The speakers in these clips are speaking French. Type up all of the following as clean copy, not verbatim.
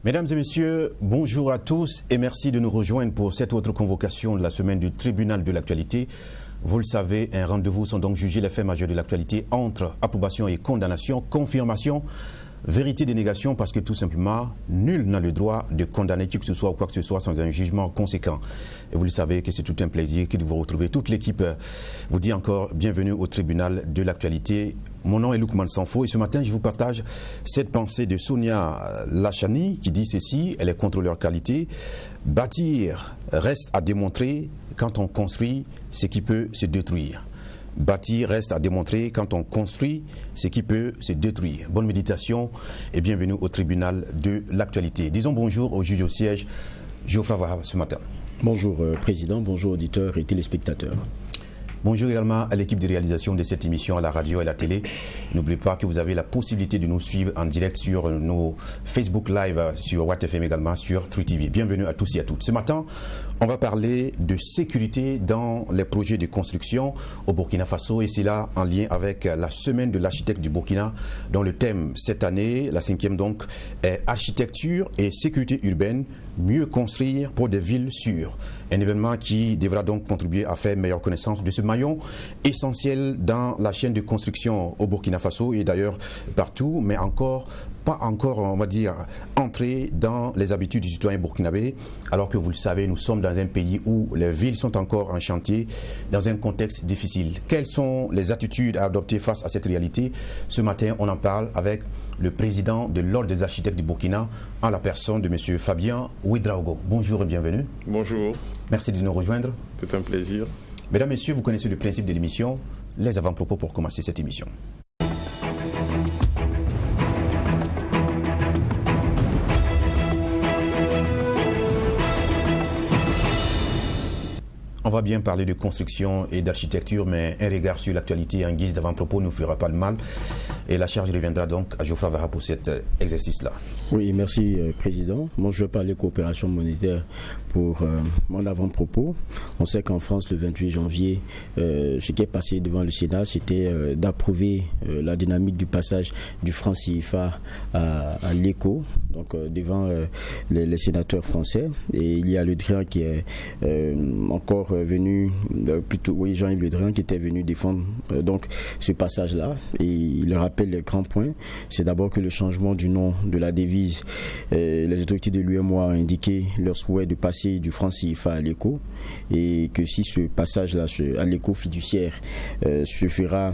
Mesdames et messieurs, bonjour à tous et merci de nous rejoindre pour cette autre convocation de la semaine du tribunal de l'actualité. Vous le savez, un rendez-vous sont donc jugés les faits majeurs de l'actualité entre approbation et condamnation, confirmation, vérité, dénégation, parce que tout simplement, nul n'a le droit de condamner qui que ce soit ou quoi que ce soit sans un jugement conséquent. Et vous le savez que c'est tout un plaisir que de vous retrouver. Toute l'équipe vous dit encore bienvenue au tribunal de l'actualité. Mon nom est Loukman Sanfo et ce matin, je vous partage cette pensée de Sonia Lachani qui dit ceci, elle est contrôleur qualité. Bâtir reste à démontrer quand on construit ce qui peut se détruire. Bâtir reste à démontrer quand on construit ce qui peut se détruire. Bonne méditation et bienvenue au tribunal de l'actualité. Disons bonjour au juge au siège, Geoffroy Wahab, ce matin. Bonjour Président, bonjour auditeurs et téléspectateurs. Bonjour également à l'équipe de réalisation de cette émission à la radio et à la télé. N'oubliez pas que vous avez la possibilité de nous suivre en direct sur nos Facebook Live, sur WattFM également, sur True TV. Bienvenue à tous et à toutes. Ce matin, on va parler de sécurité dans les projets de construction au Burkina Faso et c'est là en lien avec la semaine de l'architecte du Burkina dont le thème cette année, la 5e donc, est architecture et sécurité urbaine, mieux construire pour des villes sûres. Un événement qui devra donc contribuer à faire meilleure connaissance de ce maillon essentiel dans la chaîne de construction au Burkina Faso et d'ailleurs partout, mais pas encore, on va dire, entrer dans les habitudes du citoyen burkinabé, alors que vous le savez, nous sommes dans un pays où les villes sont encore en chantier, dans un contexte difficile. Quelles sont les attitudes à adopter face à cette réalité? Ce matin, on en parle avec le président de l'Ordre des architectes du Burkina, en la personne de M. Fabien Ouedraogo. Bonjour et bienvenue. Bonjour. Merci de nous rejoindre. C'est un plaisir. Mesdames, Messieurs, vous connaissez le principe de l'émission. Les avant-propos pour commencer cette émission. On va bien parler de construction et d'architecture, mais un regard sur l'actualité en guise d'avant-propos ne fera pas le mal. Et la charge reviendra donc à Geoffroy Wahab pour cet exercice-là. Oui, merci Président. Moi, je vais parler coopération monétaire pour mon avant-propos. On sait qu'en France, le 28 janvier, ce qui est passé devant le Sénat, c'était d'approuver la dynamique du passage du franc CFA à l'ECO, donc devant les sénateurs français. Et il y a Le Drian qui est encore venu, Jean-Yves Le Drian qui était venu défendre donc ce passage-là. Et il rappelle les grands points. C'est d'abord que le changement du nom de la devise, les autorités de l'UEMOA ont indiqué leur souhait de passer du franc CFA à l'ECO et que si ce passage-là à l'ECO fiduciaire ne se fera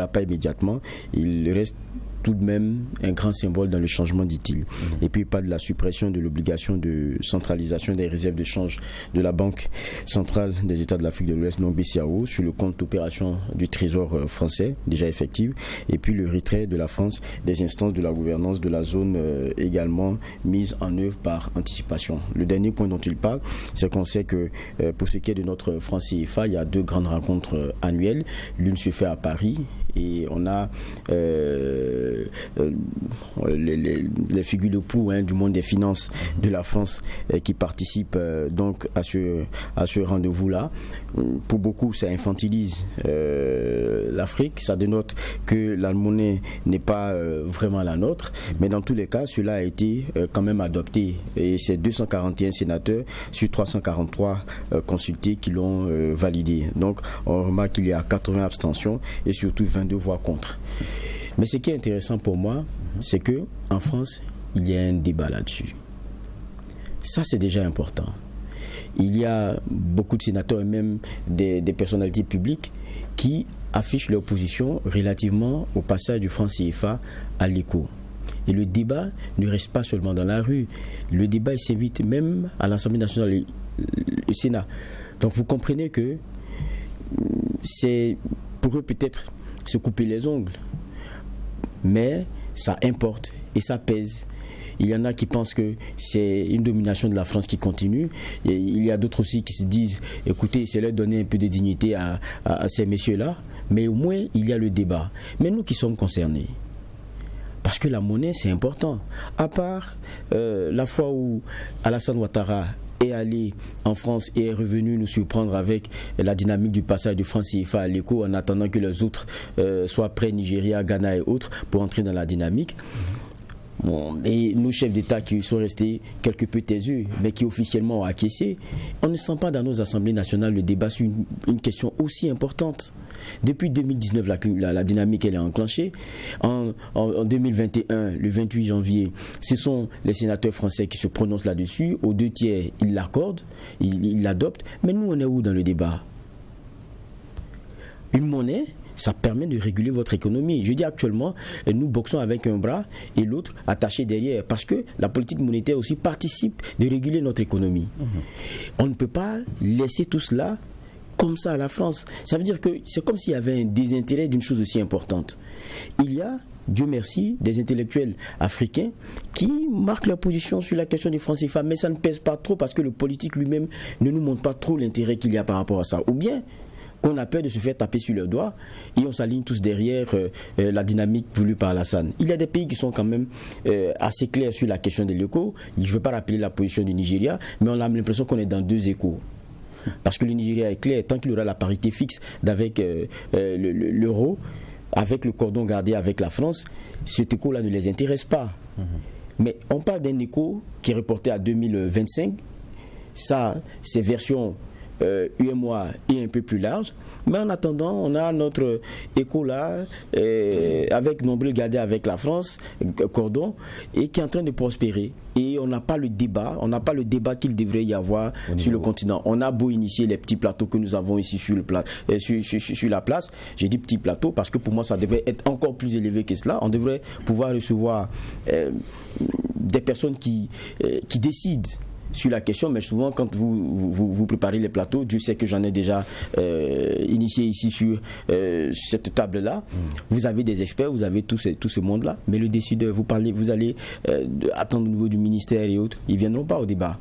pas immédiatement, il reste tout de même un grand symbole dans le changement, dit-il. Et puis, pas de la suppression de l'obligation de centralisation des réserves de change de la Banque centrale des États de l'Afrique de l'Ouest, non BCAO, sur le compte d'opération du Trésor français, déjà effective. Et puis, le retrait de la France des instances de la gouvernance de la zone également mise en œuvre par anticipation. Le dernier point dont il parle, c'est qu'on sait que pour ce qui est de notre franc CFA, il y a 2 grandes rencontres annuelles. L'une se fait à Paris et on a les figures de proue du monde des finances de la France qui participent donc à ce rendez-vous-là. Pour beaucoup, ça infantilise l'Afrique, ça dénote que la monnaie n'est pas vraiment la nôtre, mais dans tous les cas, cela a été quand même adopté et c'est 241 sénateurs sur 343 consultés qui l'ont validé. Donc, on remarque qu'il y a 80 abstentions et surtout 22 voix contre. Mais ce qui est intéressant pour moi, c'est que en France, il y a un débat là-dessus. Ça, c'est déjà important. Il y a beaucoup de sénateurs et même des personnalités publiques qui affichent leur position relativement au passage du franc CFA à l'ECO. Et le débat ne reste pas seulement dans la rue. Le débat s'invite même à l'Assemblée nationale et au Sénat. Donc vous comprenez que c'est pour eux peut-être se couper les ongles. Mais ça importe et ça pèse. Il y en a qui pensent que c'est une domination de la France qui continue. Et il y a d'autres aussi qui se disent, écoutez, c'est leur donner un peu de dignité à ces messieurs-là. Mais au moins, il y a le débat. Mais nous qui sommes concernés, parce que la monnaie, c'est important. À part la fois où Alassane Ouattara est allé en France et est revenu nous surprendre avec la dynamique du passage du franc CFA à l'ECO en attendant que les autres soient prêts, Nigeria, Ghana et autres, pour entrer dans la dynamique. Bon, et nos chefs d'État qui sont restés quelque peu taiseux, mais qui officiellement ont acquiescé, on ne sent pas dans nos assemblées nationales le débat sur une question aussi importante. Depuis 2019, la dynamique elle est enclenchée. En 2021, le 28 janvier, ce sont les sénateurs français qui se prononcent là-dessus. Aux 2/3, ils l'accordent, ils l'adoptent. Mais nous, on est où dans le débat? Une monnaie, ça permet de réguler votre économie. Je dis actuellement, nous boxons avec un bras et l'autre attaché derrière, parce que la politique monétaire aussi participe de réguler notre économie. On ne peut pas laisser tout cela comme ça à la France. Ça veut dire que c'est comme s'il y avait un désintérêt d'une chose aussi importante. Il y a, Dieu merci, des intellectuels africains qui marquent leur position sur la question du franc CFA, mais ça ne pèse pas trop parce que le politique lui-même ne nous montre pas trop l'intérêt qu'il y a par rapport à ça. Ou bien qu'on a peur de se faire taper sur leurs doigts et on s'aligne tous derrière la dynamique voulue par Alassane. Il y a des pays qui sont quand même assez clairs sur la question des locaux. Je ne veux pas rappeler la position du Nigeria, mais on a l'impression qu'on est dans deux échos. Parce que le Nigeria est clair, tant qu'il aura la parité fixe d'avec l'euro, avec le cordon gardé avec la France, cet écho-là ne les intéresse pas. Mais on parle d'un écho qui est reporté à 2025. Ça, c'est version UMOA et un peu plus large. Mais en attendant, on a notre écho là, avec nombril gardé avec la France, cordon, et qui est en train de prospérer. Et on n'a pas le débat, qu'il devrait y avoir sur le continent. On a beau initier les petits plateaux que nous avons ici sur la place. J'ai dit petits plateaux parce que pour moi ça devrait être encore plus élevé que cela. On devrait pouvoir recevoir des personnes qui décident sur la question, mais souvent quand vous préparez les plateaux, Dieu sait que j'en ai déjà initié ici sur cette table-là, vous avez des experts, vous avez tout ce monde-là, mais le décideur, vous allez attendre au niveau du ministère et autres, ils ne viendront pas au débat.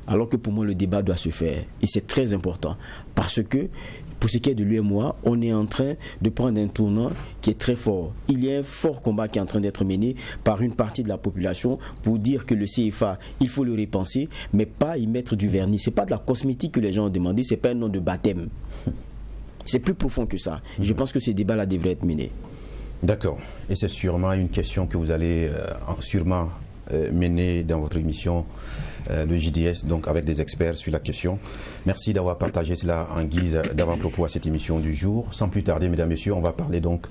Alors que pour moi, le débat doit se faire, et c'est très important, parce que pour ce qui est de l'UMOA, on est en train de prendre un tournant qui est très fort. Il y a un fort combat qui est en train d'être mené par une partie de la population pour dire que le CFA, il faut le repenser, mais pas y mettre du vernis. Ce n'est pas de la cosmétique que les gens ont demandé, ce n'est pas un nom de baptême. C'est plus profond que ça. Et je pense que ce débat-là devrait être mené. D'accord. Et c'est sûrement une question que vous allez sûrement mener dans votre émission le JDS, donc avec des experts sur la question. Merci d'avoir partagé cela en guise d'avant-propos à cette émission du jour. Sans plus tarder, mesdames et messieurs, on va parler donc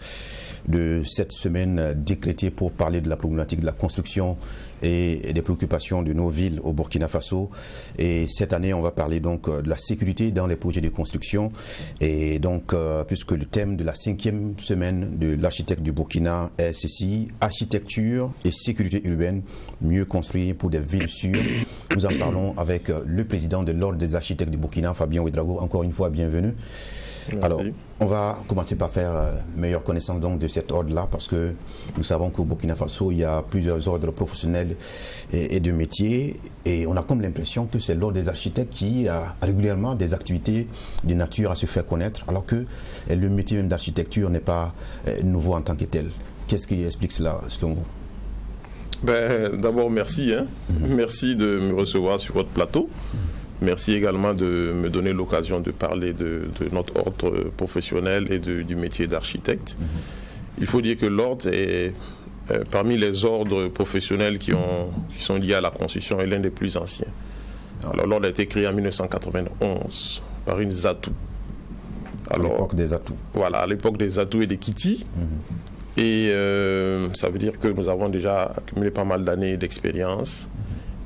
de cette semaine décrétée pour parler de la problématique de la construction et des préoccupations de nos villes au Burkina Faso. Et cette année, on va parler donc de la sécurité dans les projets de construction. Et donc, puisque le thème de la 5e semaine de l'architecte du Burkina est ceci: architecture et sécurité urbaine, mieux construire pour des villes sûres. Nous en parlons avec le président de l'Ordre des architectes du Burkina, Fabien Ouedraogo. Encore une fois, bienvenue. Merci. Alors, on va commencer par faire meilleure connaissance donc de cet ordre-là, parce que nous savons qu'au Burkina Faso, il y a plusieurs ordres professionnels et de métiers, et on a comme l'impression que c'est l'ordre des architectes qui a régulièrement des activités de nature à se faire connaître, alors que le métier même d'architecture n'est pas nouveau en tant que tel. Qu'est-ce qui explique cela selon vous? D'abord, merci. Merci de me recevoir sur votre plateau. Merci également de me donner l'occasion de parler de notre ordre professionnel et du métier d'architecte. Il faut dire que l'ordre est parmi les ordres professionnels qui sont liés à la construction est l'un des plus anciens. Alors l'ordre a été créé en 1991 par une Zatou. À l'époque des Zatou. Voilà, à l'époque des Zatou et des Kiti. Et ça veut dire que nous avons déjà accumulé pas mal d'années d'expérience.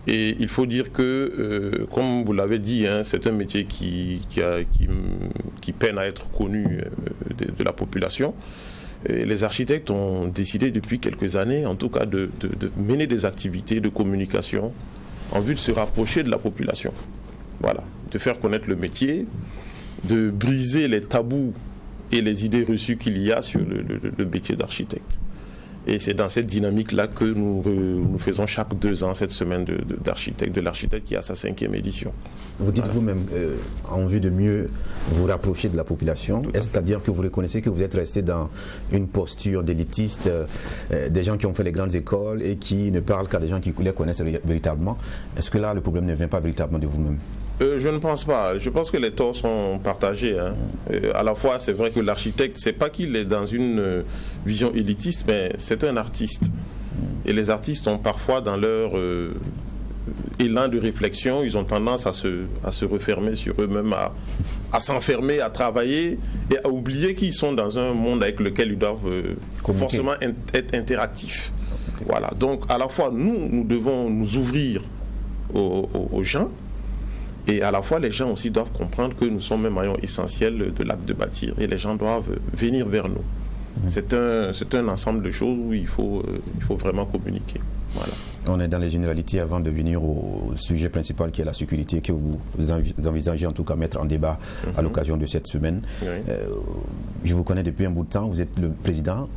Et il faut dire que, comme vous l'avez dit, c'est un métier qui peine à être connu de la population. Et les architectes ont décidé depuis quelques années, en tout cas, de mener des activités de communication en vue de se rapprocher de la population. Voilà, de faire connaître le métier, de briser les tabous et les idées reçues qu'il y a sur le métier d'architecte. Et c'est dans cette dynamique-là que nous faisons chaque 2 ans cette semaine de l'architecte qui a sa 5e édition. Vous dites vous-même, en vue de mieux vous rapprocher de la population, c'est-à-dire que vous reconnaissez que vous êtes resté dans une posture d'élitiste, des gens qui ont fait les grandes écoles et qui ne parlent qu'à des gens qui les connaissent véritablement. Est-ce que là, le problème ne vient pas véritablement de vous-même? Je ne pense pas. Je pense que les torts sont partagés. À la fois, c'est vrai que l'architecte, c'est pas qu'il est dans une vision élitiste, mais c'est un artiste. Et les artistes ont parfois, dans leur élan de réflexion, ils ont tendance à se refermer sur eux-mêmes, à s'enfermer, à travailler et à oublier qu'ils sont dans un monde avec lequel ils doivent forcément être interactifs. Voilà. Donc, à la fois, nous devons nous ouvrir aux gens, et à la fois, les gens aussi doivent comprendre que nous sommes un maillon essentiel de l'acte de bâtir, et les gens doivent venir vers nous. C'est un ensemble de choses où il faut vraiment communiquer. Voilà. On est dans les généralités avant de venir au sujet principal qui est la sécurité que vous envisagez en tout cas mettre en débat à l'occasion de cette semaine. Oui. Je vous connais depuis un bout de temps, vous êtes le président.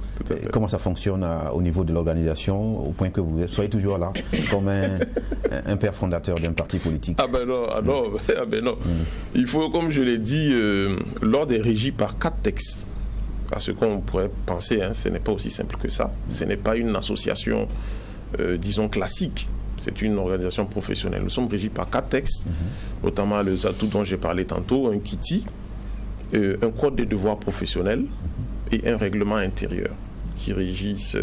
Comment ça fonctionne au niveau de l'organisation au point que vous soyez toujours là comme un père fondateur d'un parti politique? Ah ben non. Il faut, comme je l'ai dit, l'ordre est régi par 4 textes. Parce qu'on pourrait penser, ce n'est pas aussi simple que ça. Ce n'est pas une association disons classique, c'est une organisation professionnelle. Nous sommes régis par 4 textes, notamment le ZATU dont j'ai parlé tantôt, un KITI, un code des devoirs professionnels et un règlement intérieur qui régissent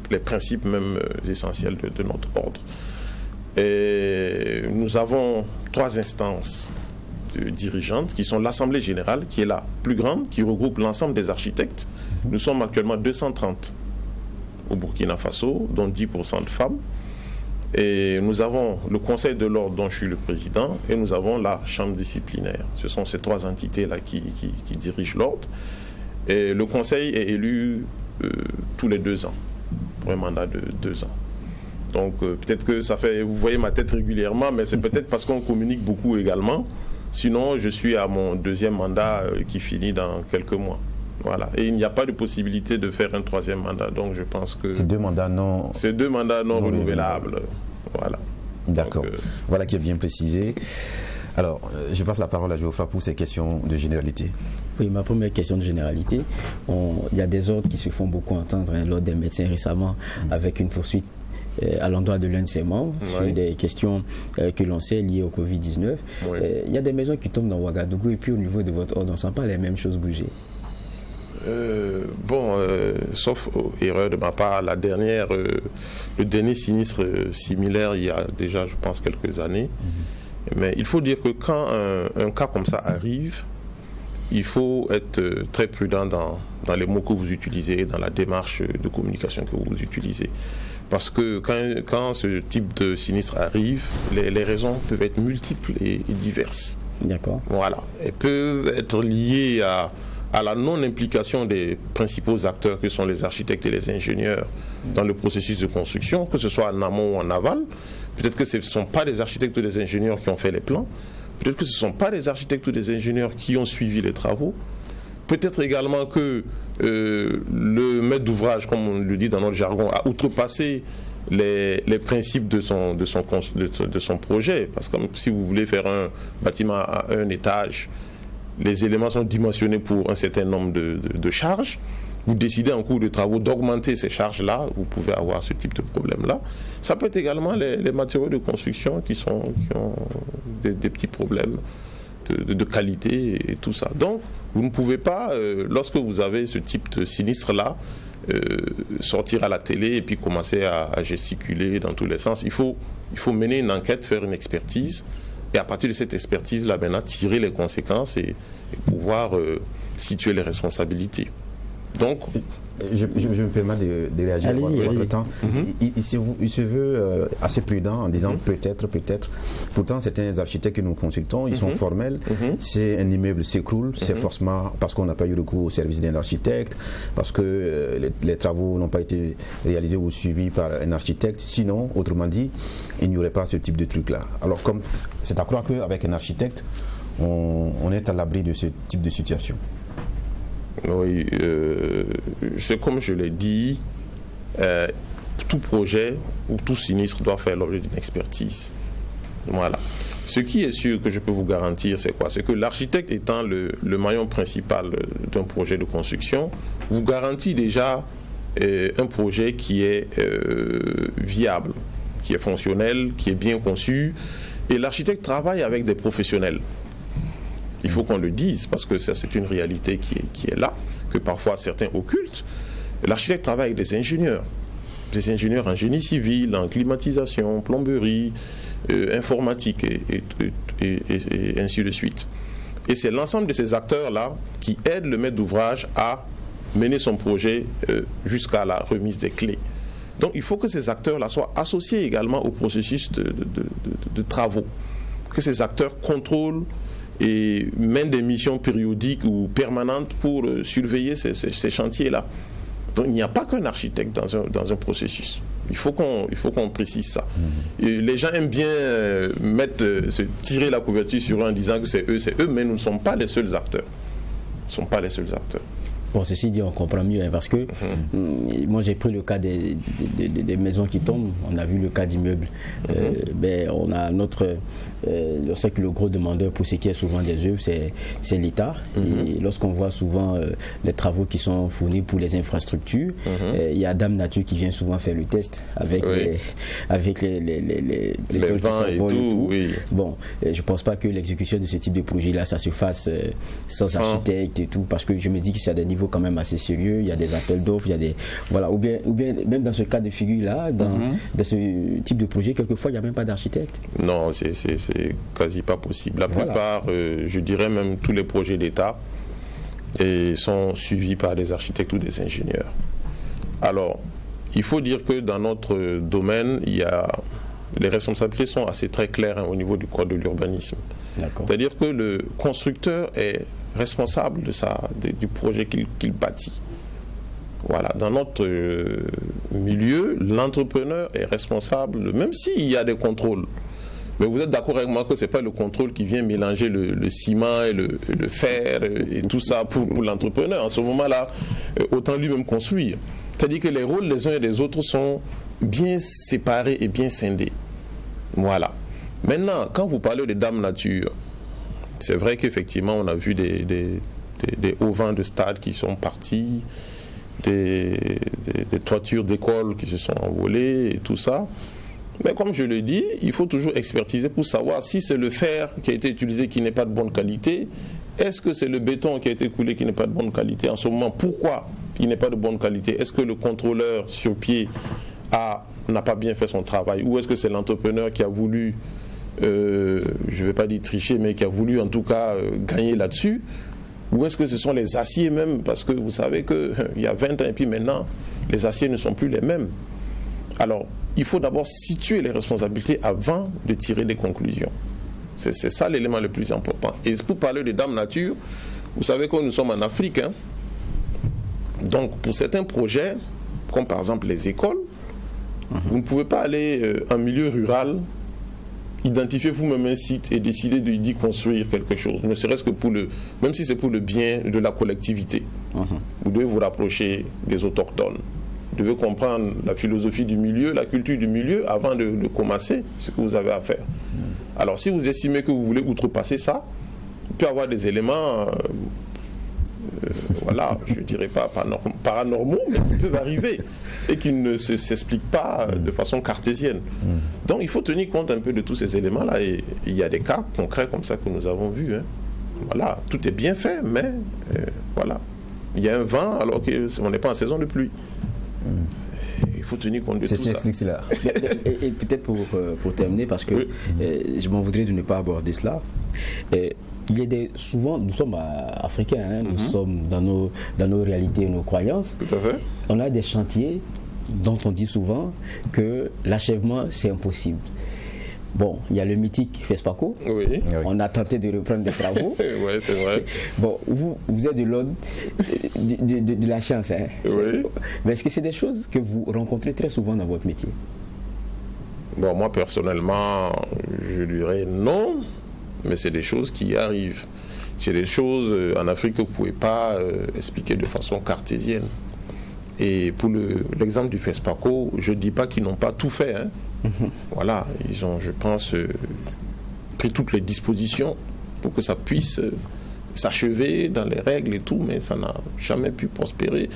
les principes même essentiels de notre ordre. Et nous avons 3 instances dirigeantes qui sont l'Assemblée générale, qui est la plus grande, qui regroupe l'ensemble des architectes. Nous sommes actuellement 230 au Burkina Faso, dont 10% de femmes. Et nous avons le Conseil de l'ordre dont je suis le président et nous avons la Chambre disciplinaire. Ce sont ces 3 entités-là qui dirigent l'ordre. Et le Conseil est élu tous les 2 ans, pour un mandat de 2 ans. Donc peut-être que ça fait, vous voyez ma tête régulièrement, mais c'est peut-être parce qu'on communique beaucoup également. Sinon, je suis à mon 2e mandat qui finit dans quelques mois. Voilà. Et il n'y a pas de possibilité de faire un 3e mandat. Donc je pense que... Ces 2 mandats non renouvelables. Voilà. D'accord. Voilà qui est bien précisé. Alors, je passe la parole à Geoffroy pour ces questions de généralité. Oui, ma première question de généralité. Il y a des ordres qui se font beaucoup entendre. L'ordre des médecins récemment avec une poursuite à l'endroit de l'un de ses membres sur des questions que l'on sait liées au Covid-19. Il y a des maisons qui tombent dans Ouagadougou et puis au niveau de votre ordre, on ne sent pas les mêmes choses bouger. Sauf erreur de ma part, le dernier sinistre similaire il y a déjà, je pense, quelques années. Mais il faut dire que quand un cas comme ça arrive, il faut être très prudent dans les mots que vous utilisez, dans la démarche de communication que vous utilisez. Parce que quand ce type de sinistre arrive, les raisons peuvent être multiples et diverses. D'accord. Voilà. Elles peuvent être liées à la non-implication des principaux acteurs que sont les architectes et les ingénieurs dans le processus de construction, que ce soit en amont ou en aval. Peut-être que ce ne sont pas les architectes ou les ingénieurs qui ont fait les plans. Peut-être que ce ne sont pas les architectes ou les ingénieurs qui ont suivi les travaux. Peut-être également que le maître d'ouvrage, comme on le dit dans notre jargon, a outrepassé les principes de son projet. Parce que si vous voulez faire un bâtiment à un étage, les éléments sont dimensionnés pour un certain nombre de charges. Vous décidez en cours de travaux d'augmenter ces charges-là, vous pouvez avoir ce type de problème-là. Ça peut être également les matériaux de construction qui ont des petits problèmes de qualité et tout ça. Donc, vous ne pouvez pas, lorsque vous avez ce type de sinistre-là, sortir à la télé et puis commencer à gesticuler dans tous les sens. Il faut mener une enquête, faire une expertise. Et à partir de cette expertise-là, maintenant, tirer les conséquences et pouvoir situer les responsabilités. Donc, je me permets de réagir à votre temps. Il se veut assez prudent en disant peut-être. Pourtant, certains architectes que nous consultons, ils sont formels. C'est un immeuble s'écroule, c'est forcément parce qu'on n'a pas eu recours au service d'un architecte, parce que les travaux n'ont pas été réalisés ou suivis par un architecte. Sinon, autrement dit, il n'y aurait pas ce type de truc-là. Alors, comme c'est à croire qu'avec un architecte, on est à l'abri de ce type de situation. Oui, c'est comme je l'ai dit, tout projet ou tout sinistre doit faire l'objet d'une expertise. Voilà. Ce qui est sûr que je peux vous garantir, c'est quoi? C'est que l'architecte étant le maillon principal d'un projet de construction, vous garantit déjà un projet qui est viable, qui est fonctionnel, qui est bien conçu. Et l'architecte travaille avec des professionnels. Il faut qu'on le dise, parce que ça, c'est une réalité qui est là, que parfois certains occultent. L'architecte travaille avec des ingénieurs. des ingénieurs en génie civil, en climatisation, plomberie, informatique et ainsi de suite. Et c'est l'ensemble de ces acteurs-là qui aident le maître d'ouvrage à mener son projet jusqu'à la remise des clés. Donc il faut que ces acteurs-là soient associés également au processus de travaux, que ces acteurs contrôlent et mènent des missions périodiques ou permanentes pour surveiller ces chantiers-là. Donc il n'y a pas qu'un architecte dans un processus. Il faut qu'on précise ça. Et les gens aiment bien se tirer la couverture sur eux en disant que c'est eux, mais nous ne sommes pas les seuls acteurs. Nous ne sommes pas les seuls acteurs. Bon, ceci dit, on comprend mieux, hein, parce que moi j'ai pris le cas des maisons qui tombent, on a vu le cas d'immeubles. On a on sait que le gros demandeur pour ce qui est souvent des œuvres, c'est l'État. Et lorsqu'on voit souvent les travaux qui sont fournis pour les infrastructures, il y a Dame Nature qui vient souvent faire le test avec les vents et tout. Oui. Bon, je ne pense pas que l'exécution de ce type de projet-là, ça se fasse sans architecte et tout, parce que je me dis que c'est à des niveaux quand même assez sérieux, il y a des appels d'offres, il y a des... Voilà, ou bien même dans ce cas de figure-là, dans ce type de projet, quelquefois, il n'y a même pas d'architecte. Non, c'est quasi pas possible. La plupart, je dirais même tous les projets d'État sont suivis par des architectes ou des ingénieurs. Alors, il faut dire que dans notre domaine, les responsabilités sont assez très claires au niveau du code de l'urbanisme. C'est-à-dire que le constructeur est responsable du projet qu'il bâtit. Voilà, dans notre milieu, l'entrepreneur est responsable, même s'il y a des contrôles. Mais vous êtes d'accord avec moi que ce n'est pas le contrôle qui vient mélanger le ciment et le fer et tout ça pour l'entrepreneur. En ce moment-là, autant lui-même construire. C'est-à-dire que les rôles les uns et les autres sont bien séparés et bien scindés. Voilà. Maintenant, quand vous parlez de Dame Nature, c'est vrai qu'effectivement, on a vu des auvents de stade qui sont partis, des toitures d'écoles qui se sont envolées et tout ça. Mais comme je le dis, il faut toujours expertiser pour savoir si c'est le fer qui a été utilisé qui n'est pas de bonne qualité. Est-ce que c'est le béton qui a été coulé qui n'est pas de bonne qualité? En ce moment, pourquoi il n'est pas de bonne qualité? Est-ce que le contrôleur sur pied n'a pas bien fait son travail? Ou est-ce que c'est l'entrepreneur qui a voulu, je ne vais pas dire tricher, mais qui a voulu en tout cas gagner là-dessus? Ou est-ce que ce sont les aciers même? Parce que vous savez qu'il y a 20 ans et puis maintenant, les aciers ne sont plus les mêmes. Alors, il faut d'abord situer les responsabilités avant de tirer des conclusions. C'est ça l'élément le plus important. Et pour parler de Dame Nature, vous savez que nous sommes en Afrique. Hein? Donc, pour certains projets, comme par exemple les écoles, vous ne pouvez pas aller en milieu rural, identifier vous-même un site et décider d'y construire quelque chose, ne serait-ce que même si c'est pour le bien de la collectivité. Vous devez vous rapprocher des autochtones. Vous devez comprendre la philosophie du milieu, la culture du milieu avant de commencer ce que vous avez à faire. Alors si vous estimez que vous voulez outrepasser ça, il peut y avoir des éléments, je ne dirais pas paranormaux, mais qui peuvent arriver et qui ne s'expliquent pas de façon cartésienne. Donc il faut tenir compte un peu de tous ces éléments-là et il y a des cas concrets comme ça que nous avons vus. Hein. Voilà, tout est bien fait, mais voilà. Il y a un vent alors qu'on n'est pas en saison de pluie. Il faut tenir compte de tout ça. C'est cela. Et peut-être pour terminer, parce que je m'en voudrais de ne pas aborder cela. Il y a souvent, nous sommes africains, hein, nous sommes dans nos réalités et nos croyances. Tout à fait. On a des chantiers dont on dit souvent que l'achèvement, c'est impossible. Bon, il y a le mythique FESPACO. Oui. On a tenté de reprendre des travaux. Oui, c'est vrai. Bon, vous êtes de l'ordre de la science. Hein. Oui. Mais est-ce que c'est des choses que vous rencontrez très souvent dans votre métier? Bon, moi, personnellement, je dirais non. Mais c'est des choses qui arrivent. C'est des choses en Afrique que vous ne pouvez pas expliquer de façon cartésienne. Et pour l'exemple du FESPACO, je ne dis pas qu'ils n'ont pas tout fait. Hein. Voilà, ils ont, je pense, pris toutes les dispositions pour que ça puisse s'achever dans les règles et tout, mais ça n'a jamais pu prospérer.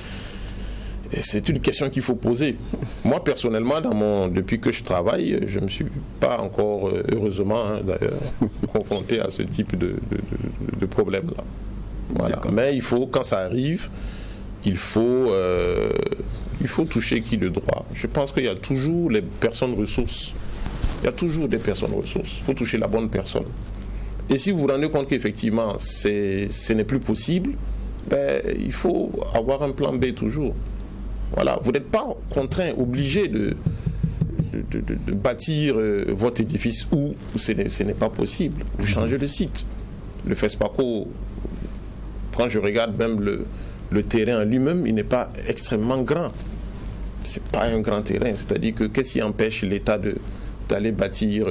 Et c'est une question qu'il faut poser. Moi, personnellement, depuis que je travaille, je ne me suis pas encore, heureusement, d'ailleurs, confronté à ce type de problème-là. Voilà. Mais il faut, quand ça arrive, il faut il faut toucher qui de droit? Je pense qu'il y a toujours les personnes ressources. Il y a toujours des personnes ressources. Il faut toucher la bonne personne. Et si vous vous rendez compte qu'effectivement, ce n'est plus possible, il faut avoir un plan B toujours. Voilà. Vous n'êtes pas contraint, obligé de bâtir votre édifice où ce n'est pas possible. Vous changez le site. Le FESPACO, quand je regarde même le terrain en lui-même, il n'est pas extrêmement grand. Ce n'est pas un grand terrain. C'est-à-dire que qu'est-ce qui empêche l'État d'aller bâtir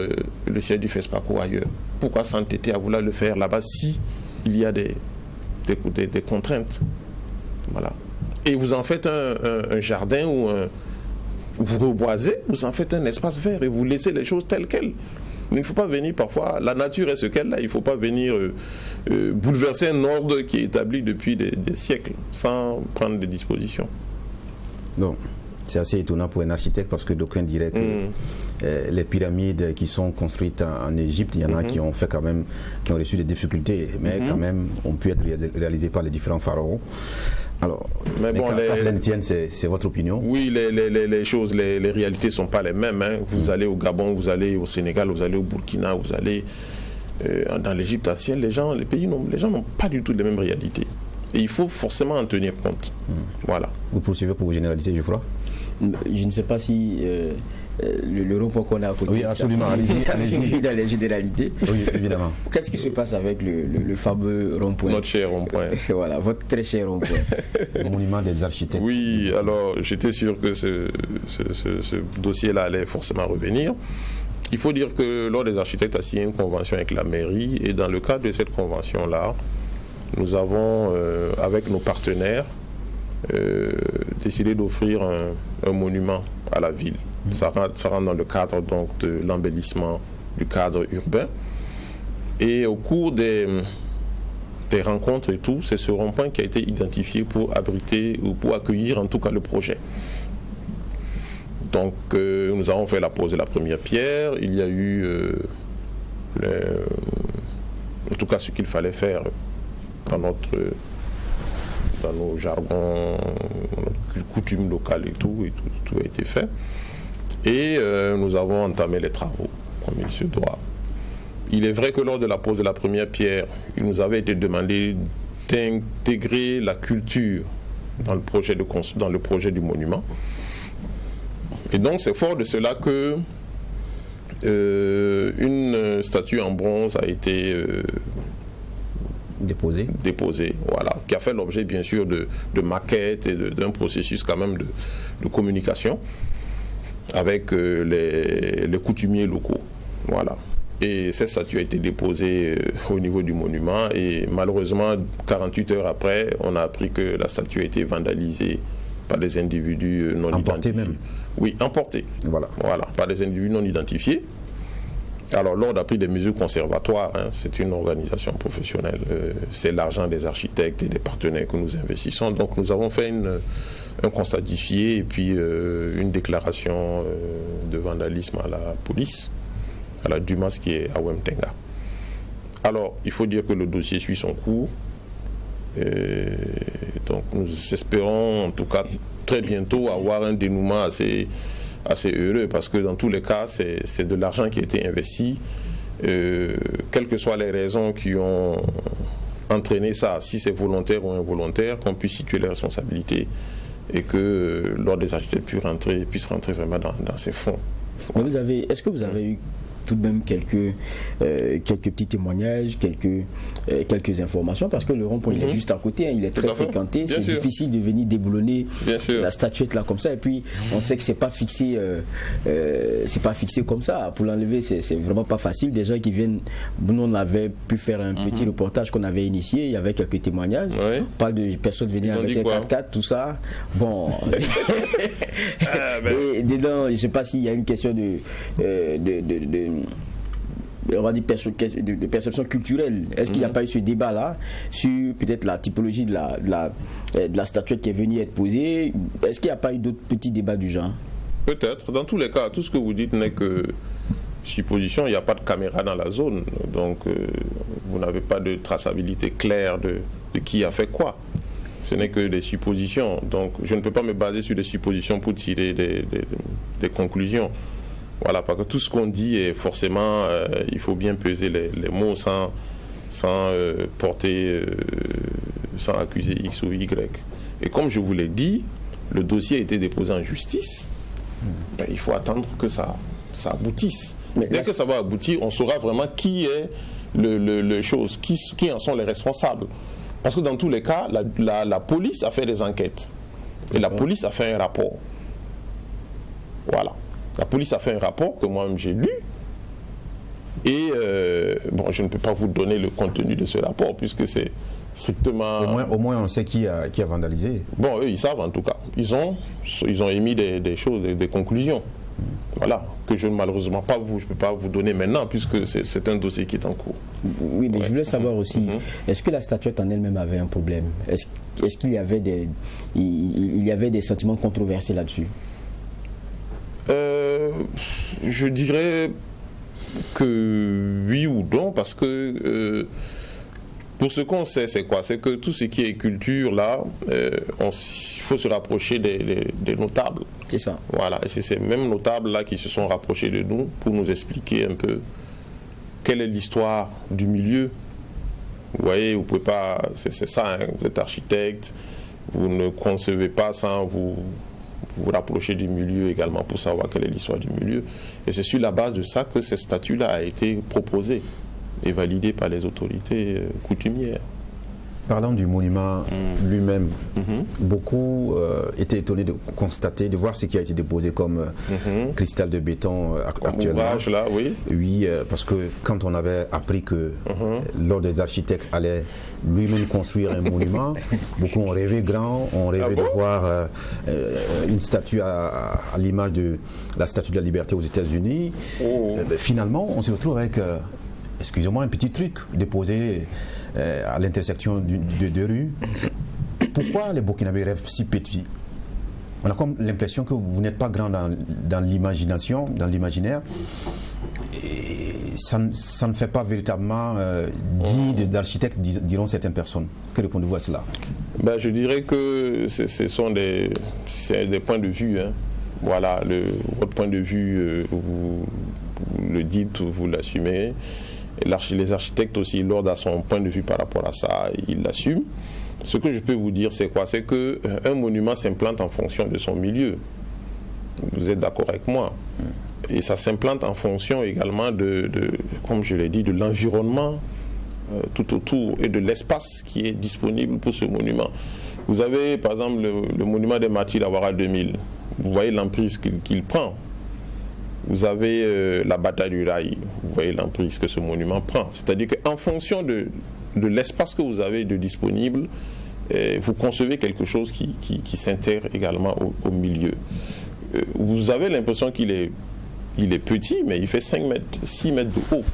le siège du FESPACO ailleurs? Pourquoi s'entêter à vouloir le faire là-bas si il y a des contraintes? Voilà. Et vous en faites un jardin ou vous reboisez, vous en faites un espace vert et vous laissez les choses telles quelles. Il ne faut pas venir parfois, la nature est ce qu'elle est, il ne faut pas venir bouleverser un ordre qui est établi depuis des siècles sans prendre des dispositions. Non. C'est assez étonnant pour un architecte parce que d'aucuns diraient que les pyramides qui sont construites en Égypte, il y en a qui ont reçu des difficultés, mais quand même ont pu être réalisées par les différents pharaons. Alors, mais bon, c'est votre opinion? Oui, les choses, les réalités ne sont pas les mêmes. Hein. Vous allez au Gabon, vous allez au Sénégal, vous allez au Burkina, vous allez dans l'Égypte ancienne, les gens n'ont pas du tout les mêmes réalités. Et il faut forcément en tenir compte. Voilà. Vous poursuivez pour vos généralités, je crois? Je ne sais pas si le rond-point qu'on a à côté. Oui, absolument. Allez-y. Dans les généralités. Oui, évidemment. Qu'est-ce qui se passe avec le fameux rond-point? Notre cher rond-point. Voilà, votre très cher rond-point. Le monument des architectes. Oui, alors j'étais sûr que ce dossier-là allait forcément revenir. Il faut dire que l'Ordre des architectes a signé une convention avec la mairie et dans le cadre de cette convention-là, nous avons, avec nos partenaires, décidé d'offrir un monument à la ville. Ça rentre dans le cadre donc, de l'embellissement du cadre urbain. Et au cours des rencontres et tout, c'est ce rond-point qui a été identifié pour abriter ou pour accueillir en tout cas le projet. Donc nous avons fait la pose de la première pierre. Il y a eu en tout cas ce qu'il fallait faire dans nos jargons, notre coutume locale et tout a été fait. Et nous avons entamé les travaux comme il se doit. Il est vrai que lors de la pose de la première pierre, il nous avait été demandé d'intégrer la culture dans le projet du monument. Et donc c'est fort de cela que une statue en bronze a été déposée, voilà, qui a fait l'objet bien sûr de maquettes et d'un processus quand même de communication avec les coutumiers locaux, voilà. Et cette statue a été déposée au niveau du monument et malheureusement 48 heures après, on a appris que la statue a été vandalisée par des individus non identifiés. Même. Oui, emportée. Voilà, par des individus non identifiés. Alors l'Ordre a pris des mesures conservatoires, hein, c'est une organisation professionnelle, c'est l'argent des architectes et des partenaires que nous investissons, donc nous avons fait un constat d'IFIé et puis une déclaration de vandalisme à la police, à la Dumas qui est à Wemtenga. Alors il faut dire que le dossier suit son cours, et donc nous espérons en tout cas très bientôt avoir un dénouement assez heureux parce que dans tous les cas c'est de l'argent qui a été investi, quelles que soient les raisons qui ont entraîné ça, si c'est volontaire ou involontaire, qu'on puisse situer les responsabilités et que l'Ordre des architectes puisse rentrer vraiment dans ces fonds. Mais est-ce que vous avez eu tout de même quelques petits témoignages, quelques informations, parce que le rond-point il est juste à côté, hein, il est très fréquenté, c'est difficile de venir déboulonner la statuette là comme ça, et puis on sait que c'est pas fixé comme ça, pour l'enlever c'est vraiment pas facile. Des gens qui viennent, nous on avait pu faire un petit reportage qu'on avait initié, il y avait quelques témoignages, on parle de personnes venir avec un 4x4, tout ça, bon et dedans je sais pas s'il y a une question on va dire de perception culturelle. Est-ce qu'il n'y a pas eu ce débat-là sur peut-être la typologie de la statuette qui est venue être posée? Est-ce qu'il n'y a pas eu d'autres petits débats du genre? Peut-être. Dans tous les cas, tout ce que vous dites n'est que supposition. Il n'y a pas de caméra dans la zone. Donc, vous n'avez pas de traçabilité claire de qui a fait quoi. Ce n'est que des suppositions. Donc, je ne peux pas me baser sur des suppositions pour tirer des conclusions. Voilà, parce que tout ce qu'on dit est forcément, il faut bien peser les mots sans porter, sans accuser X ou Y. Et comme je vous l'ai dit, le dossier a été déposé en justice. Ben, il faut attendre que ça aboutisse. Mais dès que ça va aboutir, on saura vraiment qui est le chose, qui en sont les responsables. Parce que dans tous les cas, la police a fait des enquêtes. Et la police a fait un rapport. Voilà. La police a fait un rapport que moi-même j'ai lu. Et bon, je ne peux pas vous donner le contenu de ce rapport puisque c'est strictement... Au moins on sait qui a vandalisé. Bon, eux, ils savent en tout cas. Ils ont émis des choses, des conclusions. Voilà, que je ne malheureusement pas je peux pas vous donner maintenant puisque c'est un dossier qui est en cours. Oui, mais je voulais savoir aussi, est-ce que la statuette en elle-même avait un problème? Est-ce qu'il y avait des sentiments controversés là-dessus? Je dirais que oui ou non, parce que pour ce qu'on sait, c'est quoi? C'est que tout ce qui est culture, là, il faut se rapprocher des notables. C'est ça. Voilà, et c'est ces mêmes notables-là qui se sont rapprochés de nous pour nous expliquer un peu quelle est l'histoire du milieu. Vous voyez, vous pouvez pas... C'est ça, hein, vous êtes architecte, vous ne concevez pas sans vous rapprocher du milieu également pour savoir quelle est l'histoire du milieu. Et c'est sur la base de ça que ce statut-là a été proposé et validé par les autorités coutumières. Parlant du monument lui-même, beaucoup étaient étonnés de constater, de voir ce qui a été déposé comme cristal de béton actuellement. Ouvrage, là, oui. Oui, parce que quand on avait appris que l'ordre des architectes allait lui-même construire un monument, beaucoup ont rêvé grand, ont rêvé de voir une statue à l'image de la statue de la liberté aux États-Unis. Finalement, on se retrouve avec, excusez-moi, un petit truc déposé à l'intersection de deux rues. Pourquoi les Burkinabés rêvent si petit? On a comme l'impression que vous n'êtes pas grand dans l'imagination, dans l'imaginaire. Et ça ne fait pas véritablement dit d'architectes, diront certaines personnes. Que répondez-vous à cela? Ben, je dirais que ce sont des points de vue. Hein. Voilà, votre point de vue, vous le dites, vous l'assumez. Les architectes aussi, l'ordre a son point de vue par rapport à ça, il l'assume. Ce que je peux vous dire, c'est quoi? C'est qu'un monument s'implante en fonction de son milieu. Vous êtes d'accord avec moi? Et ça s'implante en fonction également comme je l'ai dit, de l'environnement tout autour et de l'espace qui est disponible pour ce monument. Vous avez par exemple le monument des martyrs d'Awara 2000. Vous voyez l'emprise qu'il prend. Vous avez la bataille du Rail, vous voyez l'emprise que ce monument prend. C'est-à-dire qu'en fonction de l'espace que vous avez de disponible, vous concevez quelque chose qui s'intègre également au milieu. Vous avez l'impression qu'il est petit, mais il fait 6 mètres de haut.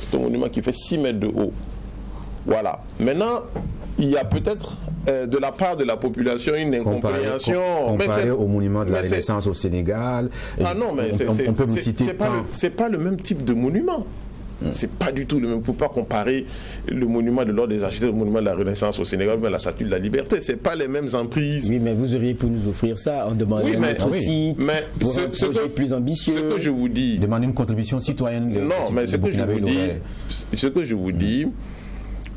C'est un monument qui fait 6 mètres de haut. Voilà. Maintenant, il y a peut-être de la part de la population une incompréhension. Comparé au monument de la Renaissance au Sénégal. Ah non, mais c'est pas le même type de monument. C'est pas du tout le même. On ne peut pas comparer le monument de l'ordre des architectes, le monument de la Renaissance au Sénégal, mais la statue de la liberté. C'est pas les mêmes emprises. Oui, mais vous auriez pu nous offrir ça en demandant un autre site, pour un projet plus ambitieux. Ce que je vous dis. Demander une contribution citoyenne. Non, mais ce que je vous dis,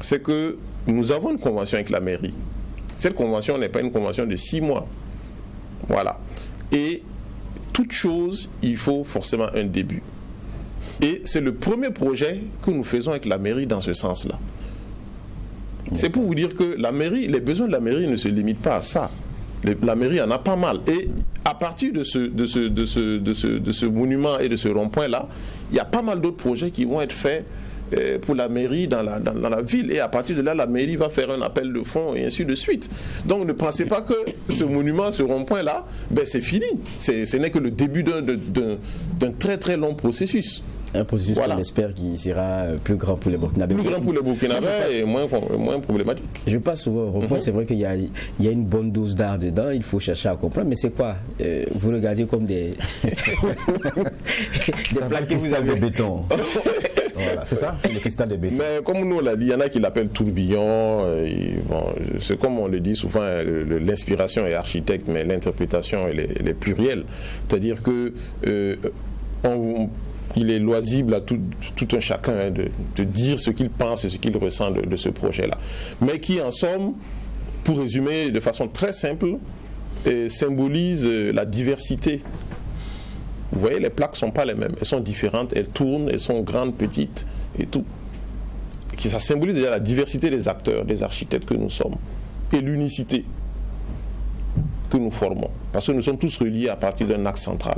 c'est que nous avons une convention avec la mairie. Cette convention n'est pas une convention de 6 mois. Voilà. Et toute chose, il faut forcément un début. Et c'est le premier projet que nous faisons avec la mairie dans ce sens-là. C'est pour vous dire que la mairie, les besoins de la mairie ne se limitent pas à ça. La mairie en a pas mal. Et à partir de ce monument et de ce rond-point-là, il y a pas mal d'autres projets qui vont être faits pour la mairie dans la ville. Et à partir de là, la mairie va faire un appel de fonds et ainsi de suite. Donc ne pensez pas que ce monument, ce rond-point-là, ben, c'est fini. Ce n'est que le début d'un très très long processus. Un processus qu'on espère qui sera plus grand pour les Burkinabés. Plus grand pour les Burkinabés et moins problématique. Je passe souvent au rond-point, c'est vrai qu'il y a une bonne dose d'art dedans, il faut chercher à comprendre, mais c'est quoi vous regardez comme des plaques de béton. Voilà, c'est ça, c'est le cristal de béton. Mais comme nous on l'a dit, il y en a qui l'appellent tourbillon. Bon, c'est comme on le dit souvent, l'inspiration est architecte, mais l'interprétation elle est plurielle. C'est-à-dire que il est loisible à tout un chacun de dire ce qu'il pense et ce qu'il ressent de ce projet-là. Mais qui, en somme, pour résumer de façon très simple, symbolise la diversité. Vous voyez, les plaques ne sont pas les mêmes. Elles sont différentes, elles tournent, elles sont grandes, petites et tout. Ça symbolise déjà la diversité des acteurs, des architectes que nous sommes et l'unicité que nous formons. Parce que nous sommes tous reliés à partir d'un axe central.